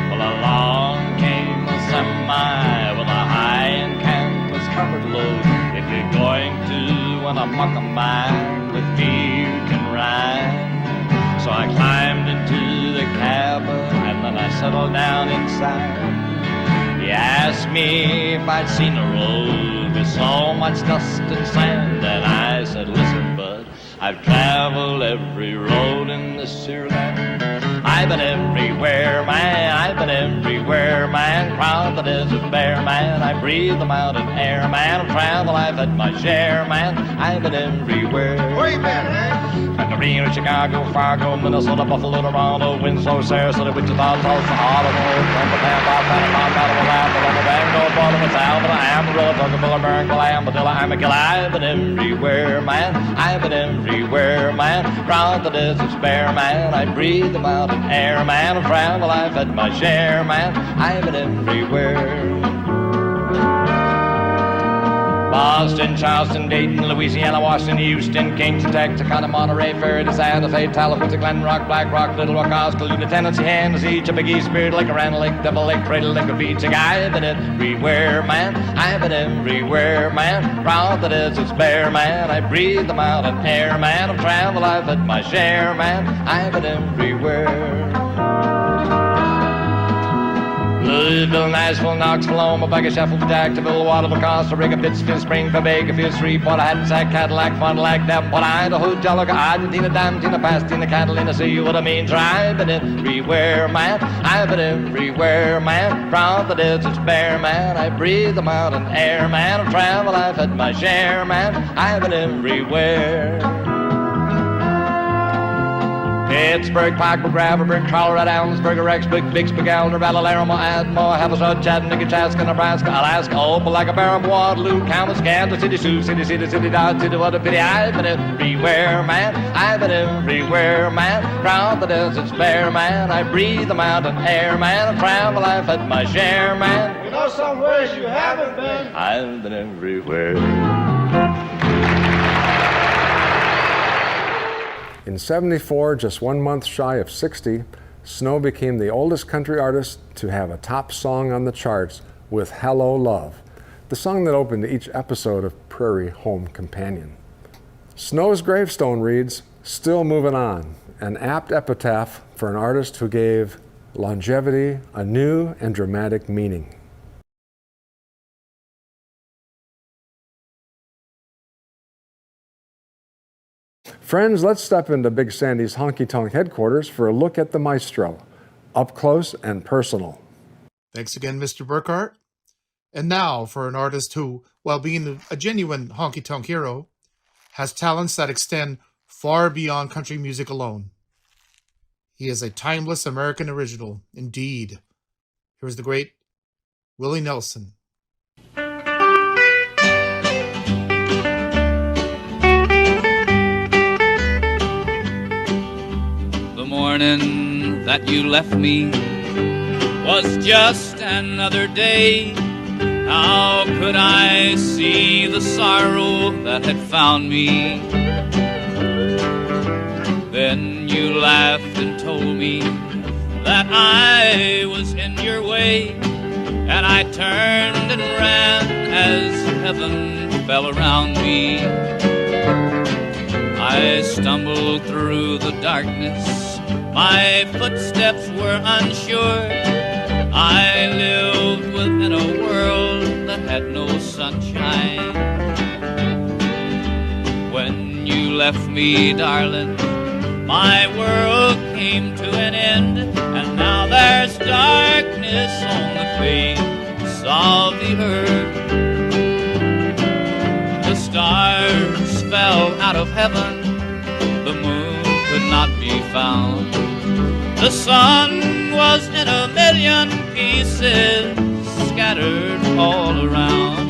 Along came a semi with a high and canvas covered load. If you're going to want a muck of mine, with me you can ride. So I climbed into the cabin and then I settled down inside. He asked me if I'd seen a road with so much dust and sand, and I said, "Listen, bud, I've traveled every road in this here land. I've been everywhere, man, I've been everywhere, man. Crossed the desert bare, man, I breathe the mountain air, man. I've traveled, I've had my share, man, I've been everywhere." Where you been, man? Marina, Chicago, Fargo, Minnesota, Buffalo, Toronto, Winslow, Sarasota, Wichita, Tulsa, Ottawa, Tampa, Panama, Panama, Bango, Baltimore, Salvador, Amarillo, Bougainville, Maryville, Amadilla, Amicala. I've been everywhere, man, I've been everywhere, man. Crossed the deserts bare, man, I breathe the mountain air, man. I've traveled, I've had my share, man, I've been everywhere. Boston, Charleston, Dayton, Louisiana, Washington, Houston, Kingston, Texarkana, Monterey, Ferry, Santa Fe, Tallahassee, Glen Rock, Black Rock, Little Rock, Oskaloosa, Tennessee, Hennessy, Chippewa, Spirit Lake, Arana Lake, Devil Lake, Cradle Lake, Beach. I've been everywhere, man, I've been everywhere, man. Crossed the deserts bare, man, I breathe the mountain air, man. I've traveled, I've had my share, man, I've been everywhere. Louisville, Nashville, Knoxville, Omaha, Sheffield, Jacksonville, Waterville, Costa Rica, Pittsfield, Springfield, Bakerfield, Shreveport, Hackensack, Cadillac, Fond du Lac, Davenport, Idaho, Jolica, Argentina, Diamantina, Pasadena, Catalina, see what I mean? I've been everywhere, man, I've been everywhere, man. Crossed the deserts bare, man, I breathe the mountain air, man. I've traveled, I've had my share, man, I've been everywhere. Pittsburgh, Pikeville, Gravelburg, Colorado, Ellensburg, Rexburg, Vicksburg, Elder, Valero, Admo, Haversaw, Chattanooga, Chaska, Nebraska, Alaska, Opelika, Waterloo, Kansas, Kansas City, Sioux City, Dodge City, what a pity. I've been everywhere, man, I've been everywhere, man. Crossed the deserts bare, man, I breathe the mountain air, man. I've traveled, I've had my share, man. You know some ways you haven't been? I've been everywhere. In '74, just 1 month shy of 60, Snow became the oldest country artist to have a top song on the charts with "Hello Love," the song that opened each episode of Prairie Home Companion. Snow's gravestone reads, "Still moving on," an apt epitaph for an artist who gave longevity a new and dramatic meaning. Friends, let's step into Big Sandy's Honky Tonk headquarters for a look at the maestro, up close and personal. Thanks again, Mr. Burkhardt. And now for an artist who, while being a genuine honky tonk hero, has talents that extend far beyond country music alone. He is a timeless American original, indeed. Here's the great Willie Nelson. The morning that you left me was just another day. How could I see the sorrow that had found me? Then you laughed and told me that I was in your way, and I turned and ran as heaven fell around me. I stumbled through the darkness, my footsteps were unsure. I lived within a world that had no sunshine. When you left me, darling, my world came to an end, and now there's darkness on the face of the earth. The stars fell out of heaven, the moon could not be found. The sun was in a million pieces, scattered all around.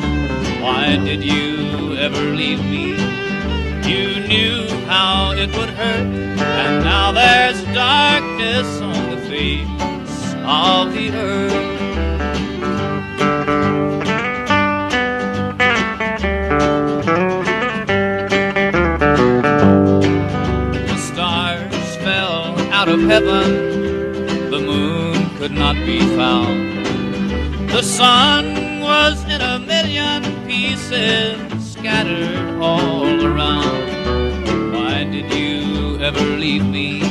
Why did you ever leave me? You knew how it would hurt, and now there's darkness on the face of the earth. The stars fell out of heaven, the moon could not be found. The sun was in a million pieces, scattered all around. Why did you ever leave me?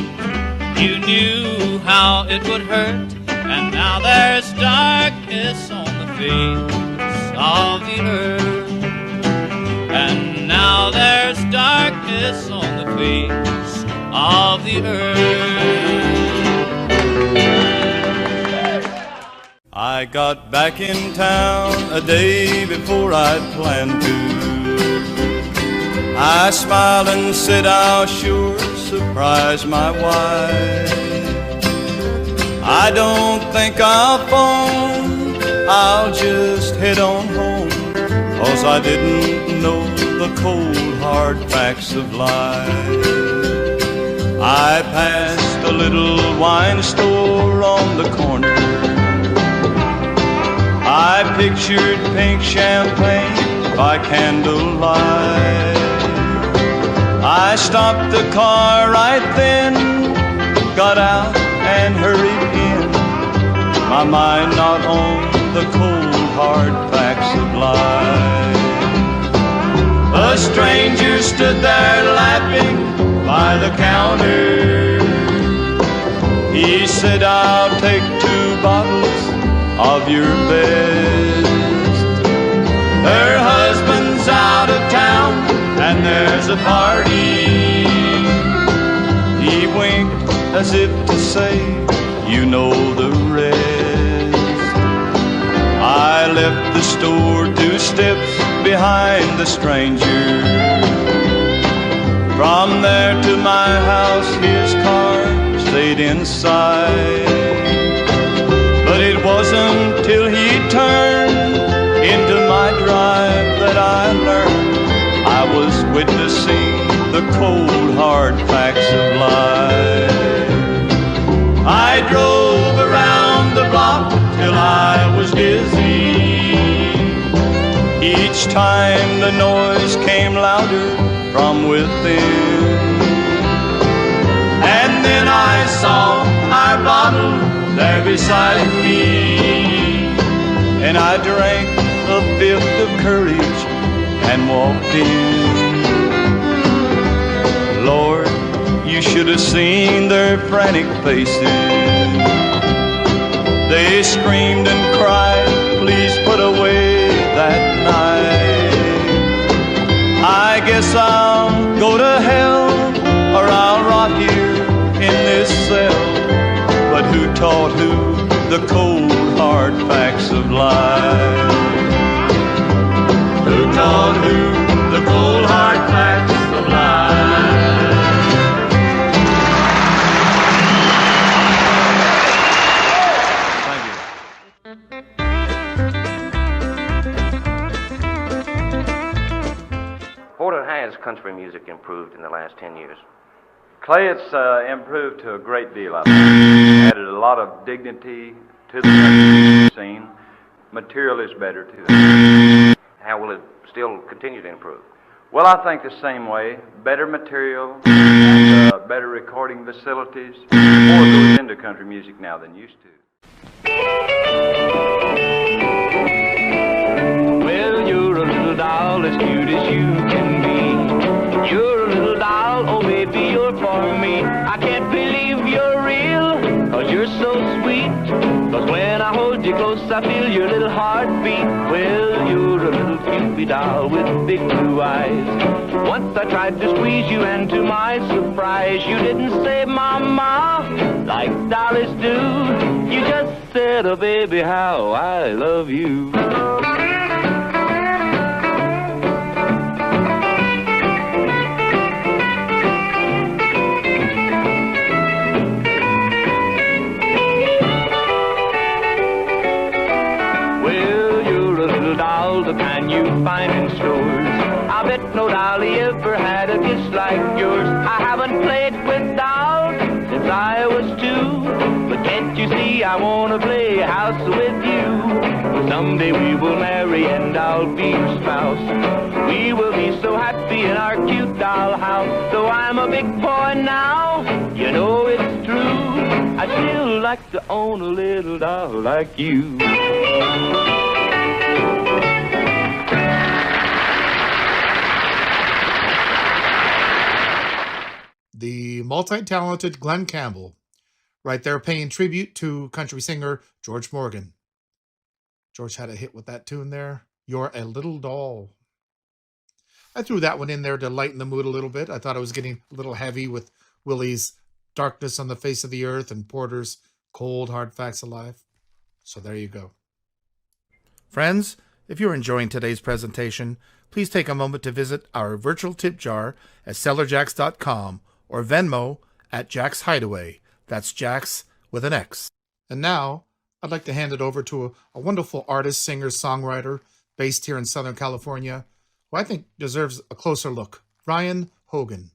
You knew how it would hurt, and now there's darkness on the face of the earth. And now there's darkness on the face of the earth. I got back in town a day before I'd planned to. I smiled and said I'll sure surprise my wife. I don't think I'll phone, I'll just head on home, 'cause I didn't know the cold hard facts of life. I passed a little wine store on the corner. I pictured pink champagne by candlelight. I stopped the car right then, got out and hurried in, my mind not on the cold hard facts of life. A stranger stood there laughing by the counter. He said, I'll take 2 bottles of your best. Her husband's out of town and there's a party. He winked as if to say, you know the rest. I left the store 2 steps behind the stranger. From there to my house his car stayed inside. But it wasn't till he turned into my drive that I learned I was witnessing the cold hard facts of life. I drove around the block till I was dizzy. Each time the noise came louder from within. And then I saw our bottle there beside me, and I drank a fifth of courage and walked in. Lord, you should have seen their frantic faces. They screamed and cried, please put away that knife. I guess I'll go to hell, or I'll rot here in this cell. But who taught who the cold hard facts of life? Who taught who the cold hard facts of life? Porter, how has country music improved in the last 10 years? Clay, it's improved to a great deal, I think. Added a lot of dignity to the country music scene. Material is better today. How will it still continue to improve? Well, I think the same way. Better material and better recording facilities. More goes into country music now than used to. Well, you're a little doll as cute as you can be. You're a little doll, oh baby, you're for me. I can't believe you're real, cause you're so sweet. Cause when I hold you close, I feel your little heartbeat. Well, you're a little Cupid doll with big blue eyes. Once I tried to squeeze you, and to my surprise, you didn't say mama like dollies do. You just said, oh baby, how I love you. The kind you find in stores. I bet no dolly ever had a kiss like yours. I haven't played with dolls since I was 2. But can't you see I wanna play house with you? Someday we will marry and I'll be your spouse. We will be so happy in our cute doll house. Though I'm a big boy now, you know it's true. I'd still like to own a little doll like you. The multi-talented Glenn Campbell, right there paying tribute to country singer George Morgan. George had a hit with that tune there, You're a Little Doll. I threw that one in there to lighten the mood a little bit. I thought it was getting a little heavy with Willie's Darkness on the Face of the Earth and Porter's Cold Hard Facts of Life. So there you go. Friends, if you're enjoying today's presentation, please take a moment to visit our virtual tip jar at StellarJAX.com or Venmo at Jack's Hideaway. That's Jack's with an X. And now, I'd like to hand it over to a wonderful artist, singer, songwriter based here in Southern California, who I think deserves a closer look, Brian Hogan.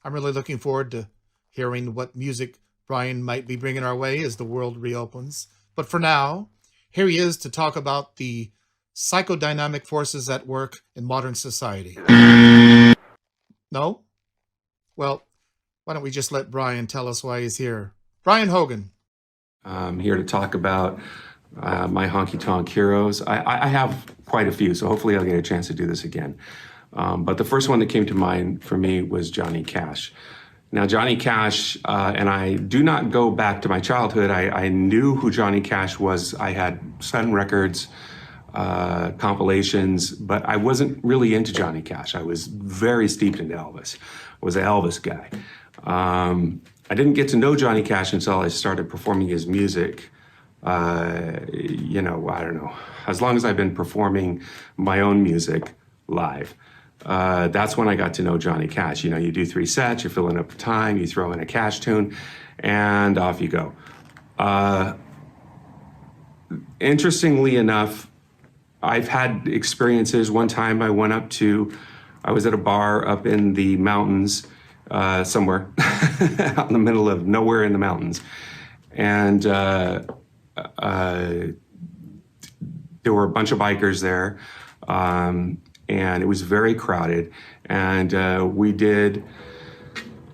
I'm really looking forward to hearing what music Brian might be bringing our way as the world reopens. But for now, here he is to talk about the psychodynamic forces at work in modern society. No? Well, why don't we just let Brian tell us why he's here. Brian Hogan. I'm here to talk about my Honky Tonk Heroes. I have quite a few, so hopefully I'll get a chance to do this again. But the first one that came to mind for me was Johnny Cash. Now, Johnny Cash, and I do not go back to my childhood. I knew who Johnny Cash was. I had Sun Records, compilations, but I wasn't really into Johnny Cash. I was very steeped into Elvis. I was an Elvis guy. I didn't get to know Johnny Cash until I started performing his music. I don't know, as long as I've been performing my own music live. That's when I got to know Johnny Cash. You know, you do 3 sets, you're filling up the time, you throw in a Cash tune, and off you go. Interestingly enough, I've had experiences. One time I was at a bar up in the mountains, somewhere out in the middle of nowhere in the mountains. And there were a bunch of bikers there, and it was very crowded. And we did,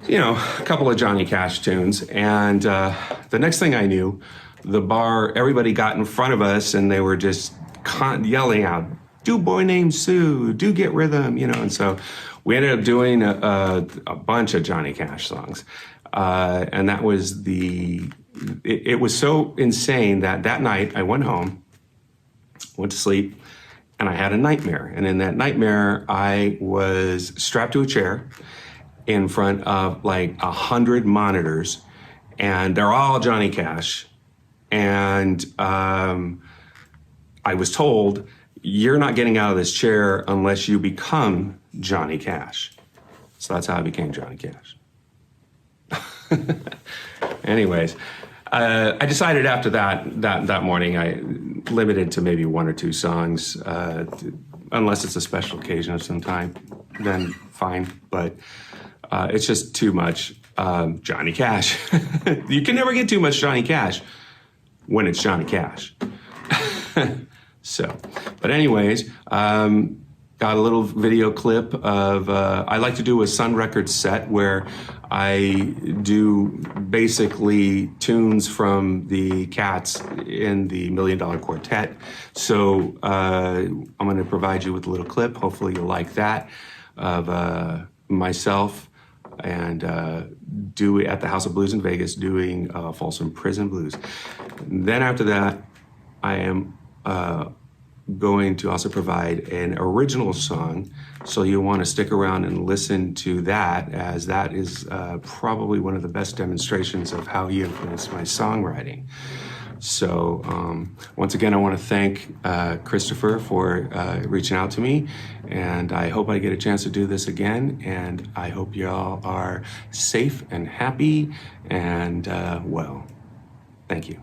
a couple of Johnny Cash tunes. And the next thing I knew, the bar, everybody got in front of us and they were just yelling out, "Do Boy Named Sue, do Get Rhythm," and so we ended up doing a bunch of Johnny Cash songs. And that was it was so insane that night I went home, went to sleep, and I had a nightmare. And in that nightmare, I was strapped to a chair in front of like 100 monitors, and they're all Johnny Cash. And I was told, "You're not getting out of this chair unless you become Johnny Cash." So that's how I became Johnny Cash. Anyways, I decided after that morning, I limited to maybe 1 or 2 songs, unless it's a special occasion of some time, then fine. But it's just too much Johnny Cash. You can never get too much Johnny Cash. when it's Johnny Cash. So, but anyways, got a little video clip of, I like to do a Sun Records set where I do basically tunes from the Cats in the $1 Million Quartet. So I'm gonna provide you with a little clip, hopefully you'll like that, of myself and do at the House of Blues in Vegas doing Folsom Prison Blues. Then after that, I am going to also provide an original song, so you'll want to stick around and listen to that, as that is probably one of the best demonstrations of how he influenced my songwriting. So once again, I want to thank Christopher for reaching out to me, and I hope I get a chance to do this again, and I hope y'all are safe and happy, and well, thank you.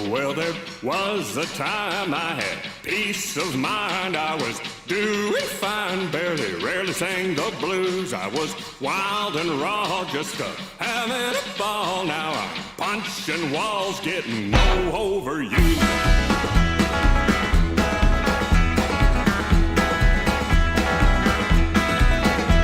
Well, there was a time I had peace of mind. I was doing fine, barely, rarely sang the blues. I was wild and raw, just having a ball. Now I'm punching walls, getting over you.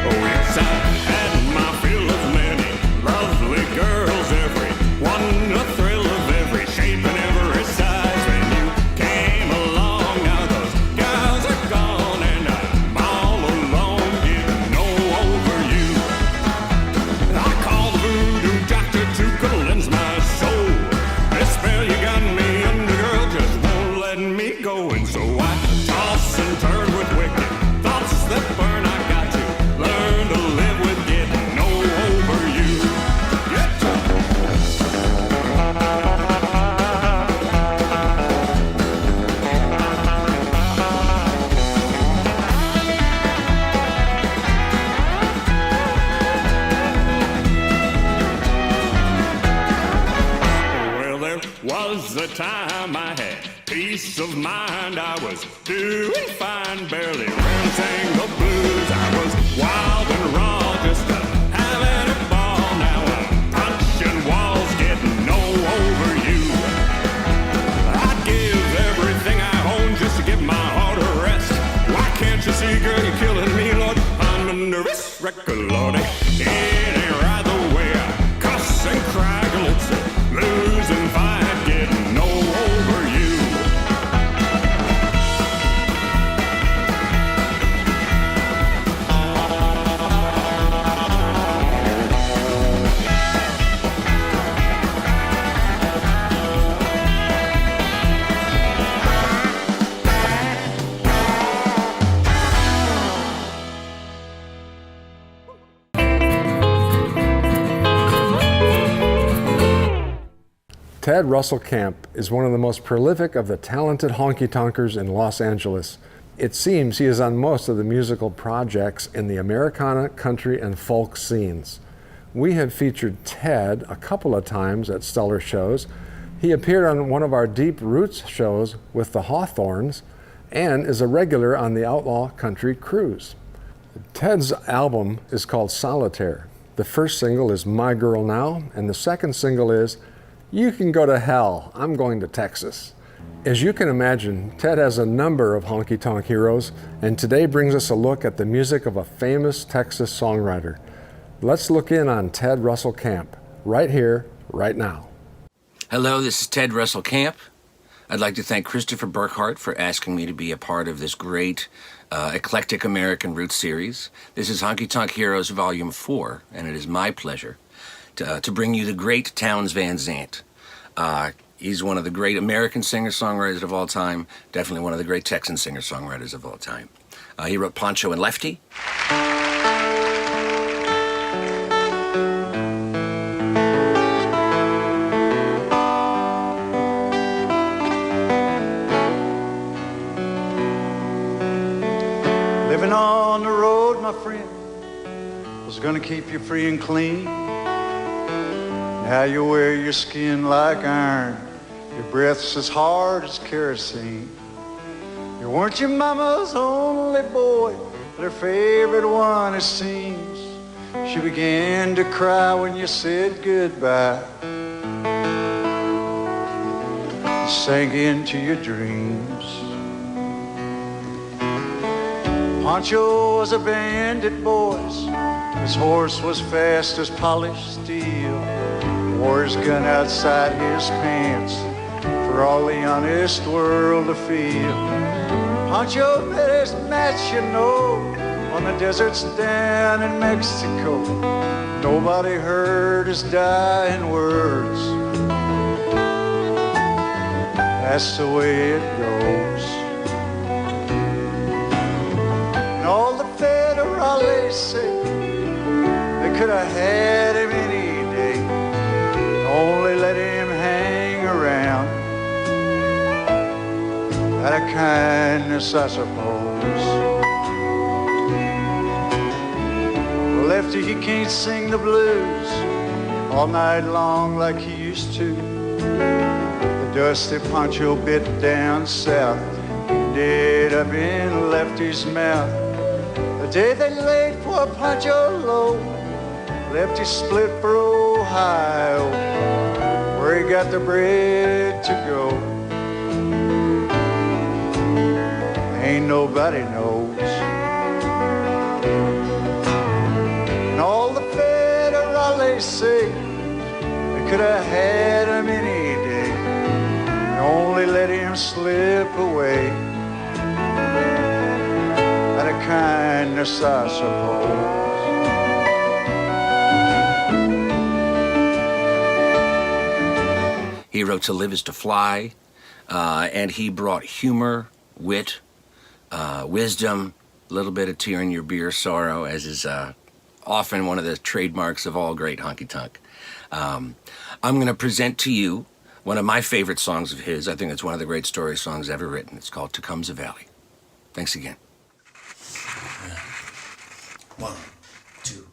Oh, yes, I had my fill of many lovely girls, every one a thrill of every shape and every size. When you came along, now those guys are gone, and I'm all alone, getting over you. I called the voodoo doctor to cleanse my soul. This spell you got me under, girl, just won't let me go. And so I toss and turn with wicked thoughts that burn. I got to learn to live with getting over you. Well, there was a time I had peace of mind. I was doing fine, barely sang the blues. I was wild and raw, just having a ball. Now I'm punching walls, getting over you. I'd give everything I own just to give my heart a rest. Why can't you see, girl, you're killing me, Lord? I'm a nervous wreck, Lord. It ain't right the way I cuss and cry, girl. It's a losing fight, getting over you. Ted Russell Kamp is one of the most prolific of the talented honky-tonkers in Los Angeles. It seems he is on most of the musical projects in the Americana, country, and folk scenes. We have featured Ted a couple of times at Stellar shows. He appeared on one of our Deep Roots shows with the Hawthorns and is a regular on the Outlaw Country Cruise. Ted's album is called Solitaire. The first single is My Girl Now, and the second single is You Can Go to Hell, I'm Going to Texas. As you can imagine, Ted has a number of Honky Tonk heroes, and today brings us a look at the music of a famous Texas songwriter. Let's look in on Ted Russell Kamp, right here, right now. Hello, this is Ted Russell Kamp. I'd like to thank Christopher Burkhardt for asking me to be a part of this great Eclectic American Roots series. This is Honky Tonk Heroes Volume 4, and it is my pleasure to bring you the great Townes Van Zandt. He's one of the great American singer-songwriters of all time, definitely one of the great Texan singer-songwriters of all time. He wrote Poncho and Lefty. Living on the road, my friend, was gonna keep you free and clean. Now you wear your skin like iron, your breath's as hard as kerosene. You weren't your mama's only boy, but her favorite one, it seems. She began to cry when you said goodbye. You sank into your dreams. Poncho was a bandit, boys. His horse was fast as polished steel. Wore his gun outside his pants for all the honest world to feel. Poncho met his match, you know, on the deserts down in Mexico. Nobody heard his dying words. That's the way it goes. And all the federales say they could have had him any day, only let him hang around out of kindness, I suppose. Lefty, he can't sing the blues all night long like he used to. The dusty Poncho bit down south ended up in Lefty's mouth. The day they laid poor Poncho low, Lefty split for Ohio, where he got the bread to go. Ain't nobody knows. And all the federales say they could have had him any day, and only let him slip away out of kindness, I suppose. He wrote To Live Is to Fly, and he brought humor, wit, wisdom, a little bit of tear in your beer sorrow, as is often one of the trademarks of all great honky tonk. I'm going to present to you one of my favorite songs of his. I think it's one of the great story songs ever written. It's called Tecumseh Valley. Thanks again. 1, 2.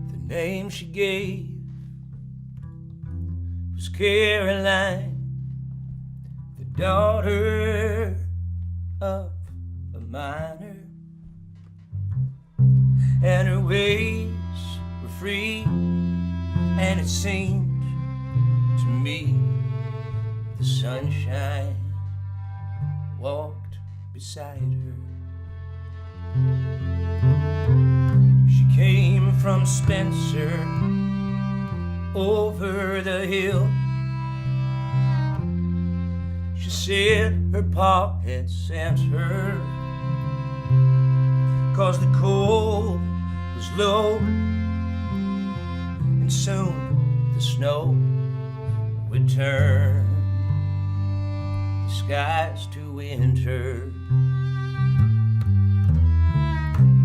The name she gave was Caroline, the daughter of a miner, and her ways were free, and it seemed to me the sunshine walked beside her. She came from Spencer over the hill. She said her pa had sent her 'cause the coal was low, and soon the snow would turn the skies to winter.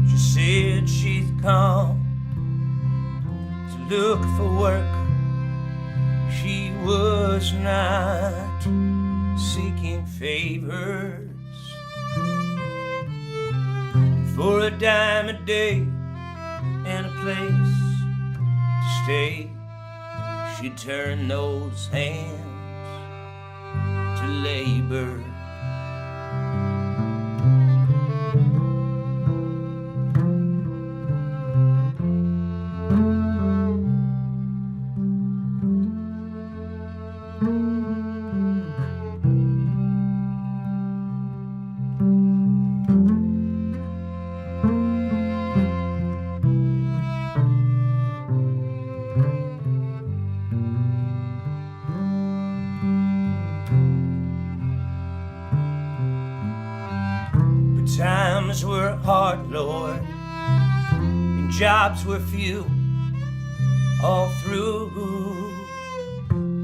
She said she'd come to look for work. She was not seeking favors. For a dime a day and a place to stay, she'd turn those hands to labor. Times were hard, Lord, and jobs were few all through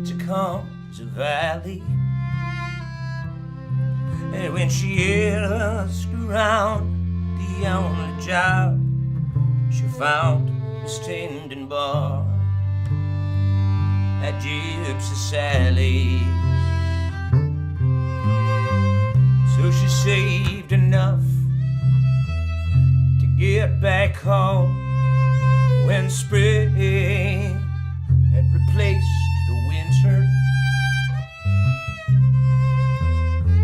Tecumseh Valley. And when she asked around, the only job she found was tending bar at Gypsy Sally's. So she saved enough to get back home when spring had replaced the winter.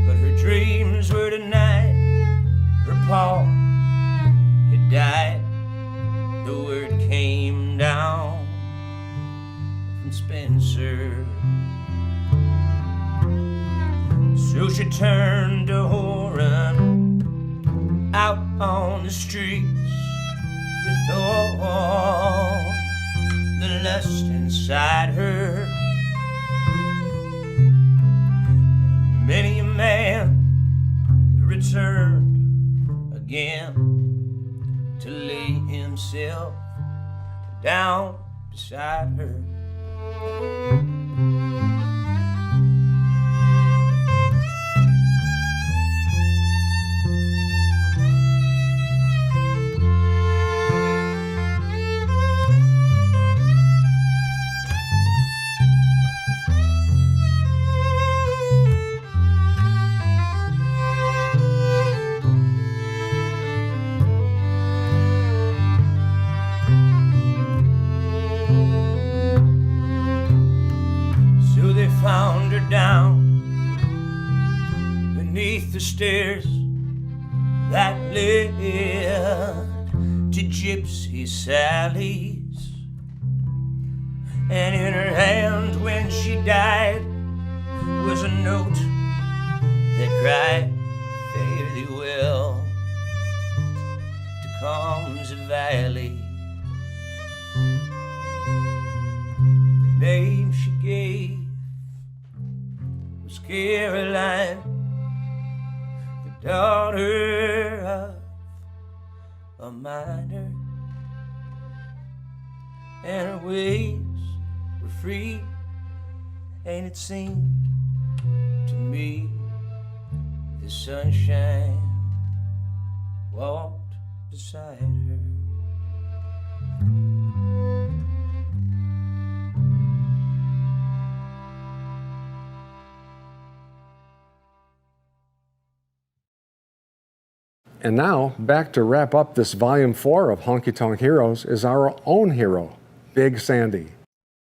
But her dreams were tonight. Her pa had died. The word came down from Spencer. So she turned to whoring out on the streets with all the lust inside her. And many a man returned again to lay himself down beside her. Found her down beneath the stairs that led to Gypsy Sally's. And in her hand when she died was a note that cried, fare thee well, Tecumseh Valley. The name she gave was Caroline, the daughter of a miner, and her ways were free, and it seemed to me the sunshine walked beside her. And now, back to wrap up this Volume 4 of Honky Tonk Heroes is our own hero, Big Sandy.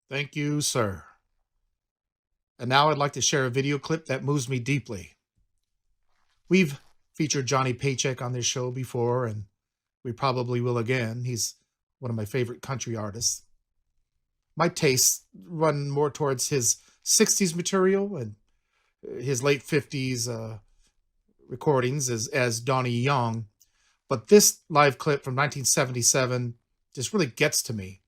Thank you, sir. And now I'd like to share a video clip that moves me deeply. We've featured Johnny Paycheck on this show before, and we probably will again. He's one of my favorite country artists. My tastes run more towards his 60s material and his late 50s recordings as Donnie Young, but this live clip from 1977 just really gets to me.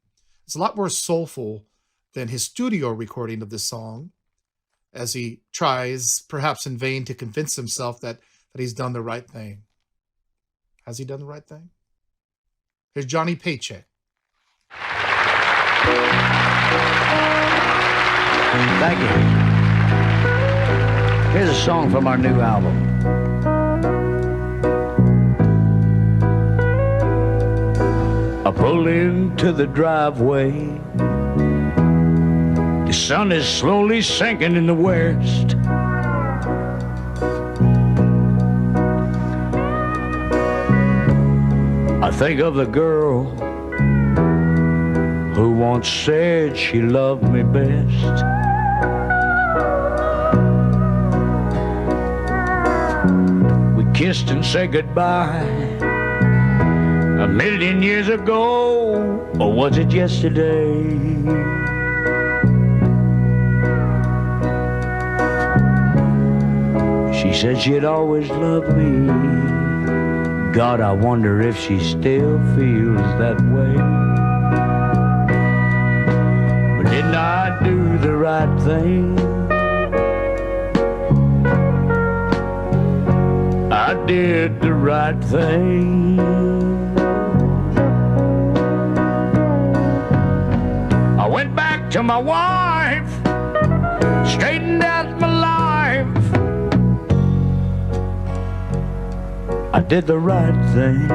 It's a lot more soulful than his studio recording of this song, as he tries, perhaps in vain, to convince himself that he's done the right thing. Has he done the right thing? Here's Johnny Paycheck. Thank you. Here's a song from our new album. I pull into the driveway. The sun is slowly sinking in the west. I think of the girl who once said she loved me best. We kissed and said goodbye 1,000,000 years ago, or was it yesterday? She said she'd always loved me. God, I wonder if she still feels that way. But didn't I do the right thing? I did the right thing. I went back to my wife, straightened out my life. I did the right thing.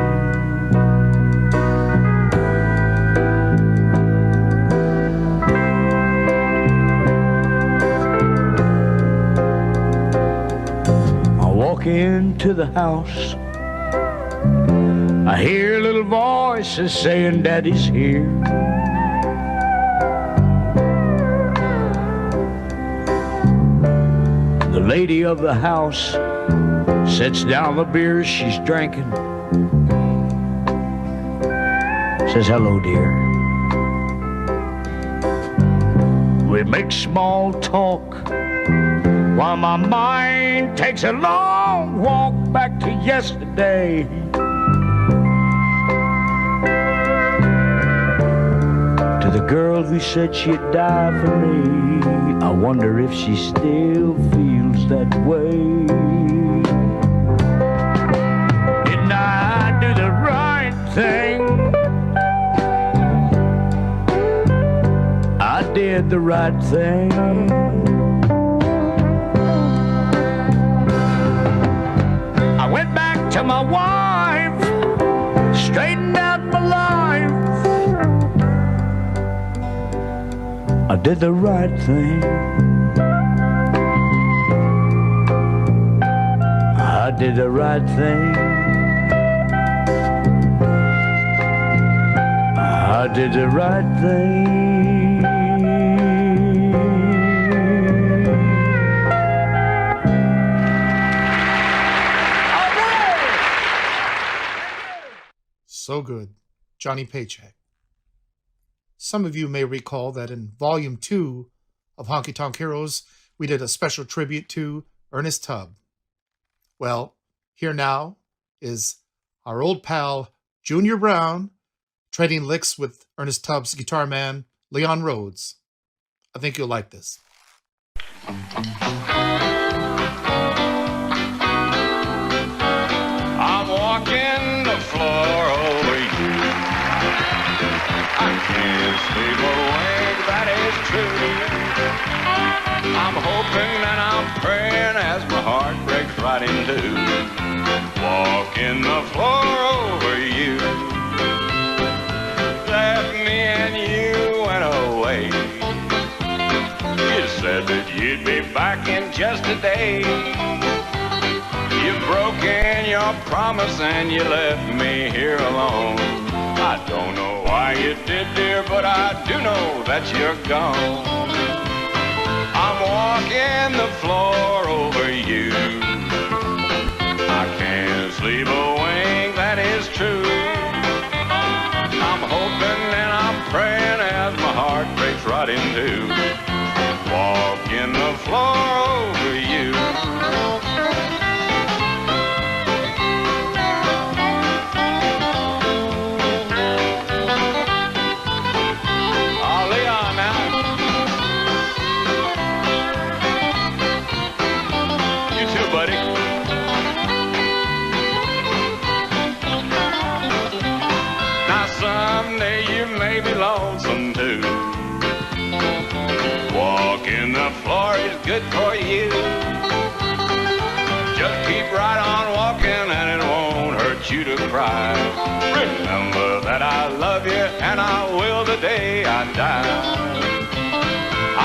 I walk into the house. I hear little voices saying Daddy's here. The lady of the house sets down the beer she's drinking. Says, hello, dear. We make small talk while my mind takes a long walk back to yesterday. To the girl who said she'd die for me. I wonder if she still feels that way. Didn't I do the right thing? I did the right thing. I went back to my wife, straightened out my life. I did the right thing. I did the right thing. I did the right thing. So good. Johnny Paycheck. Some of you may recall that in Volume 2 of Honky Tonk Heroes, we did a special tribute to Ernest Tubb. Well, here now is our old pal, Junior Brown, trading licks with Ernest Tubb's guitar man, Leon Rhodes. I think you'll like this. I'm walking the floor over you. I can't sleep awake, that is true. I'm hoping and I'm praying as my heart breaks right in two. Walking the floor over you. Left me and you went away. You said that you'd be back in just a day. You've broken your promise and you left me here alone. I don't know why you did, dear, but I do know that you're gone. I'm walking the floor over you. I can't sleep a wink, that is true. I'm hoping and I'm praying as my heart breaks right in two. Walking the floor over you. Lonesome too. Walking the the floor is good for you. Just keep right on walking and it won't hurt you to cry. Remember that I love you and I will the day I die.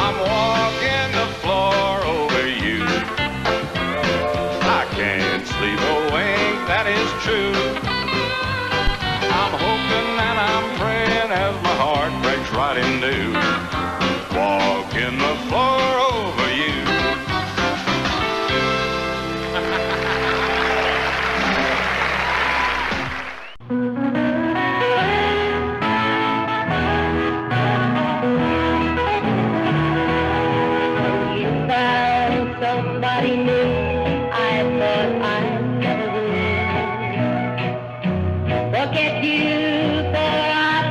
I'm walking the floor over you. I can't sleep a wink, that is true. I'm hoping and I'm praying as my heart breaks right in two. Walking the floor over you. Somebody new, I thought I'd never would. Forget you, for I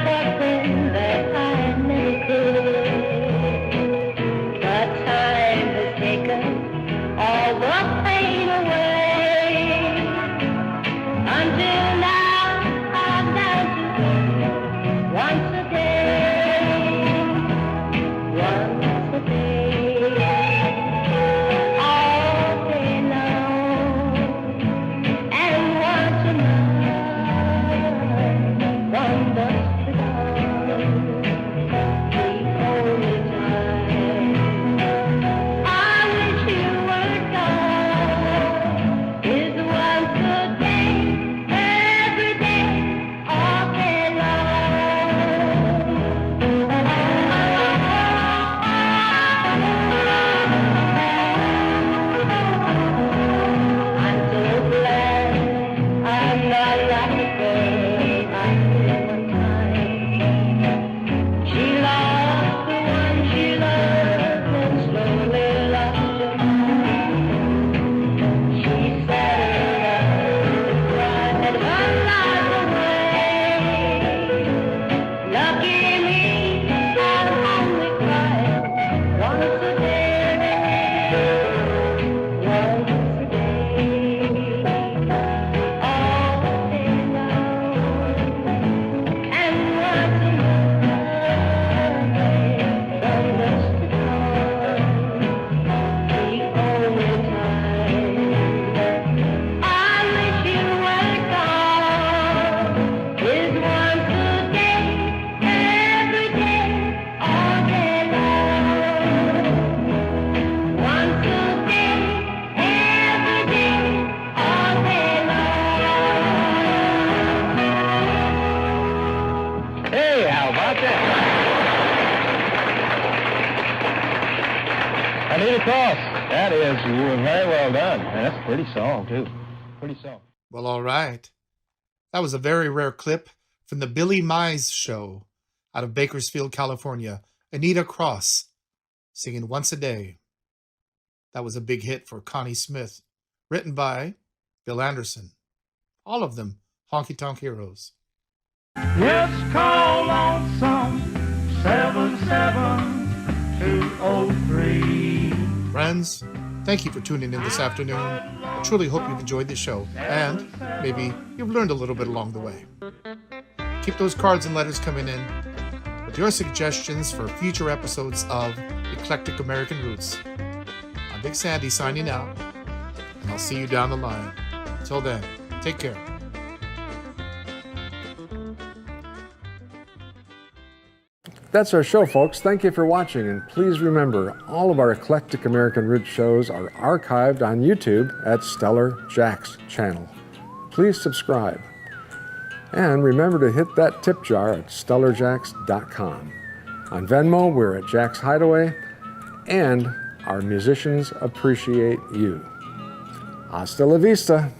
thought then that I never could. But time has taken all the pain away. Until now, I'm down to once a day. Once a day. That is very well done. And that's a pretty song, too. Pretty song. Well, all right. That was a very rare clip from the Billy Mize Show out of Bakersfield, California. Anita Cross singing Once a Day. That was a big hit for Connie Smith, written by Bill Anderson. All of them Honky Tonk Heroes. Yes, call on some 77203. Friends, thank you for tuning in this afternoon. I truly hope you've enjoyed the show, and maybe you've learned a little bit along the way. Keep those cards and letters coming in with your suggestions for future episodes of Eclectic American Roots. I'm Big Sandy signing out, and I'll see you down the line. Until then, take care. That's our show, folks. Thank you for watching, and please remember, all of our Eclectic American Roots shows are archived on YouTube at StellarJAX channel. Please subscribe. And remember to hit that tip jar at StellarJAX.com. On Venmo, we're at Jack's Hideaway, and our musicians appreciate you. Hasta la vista.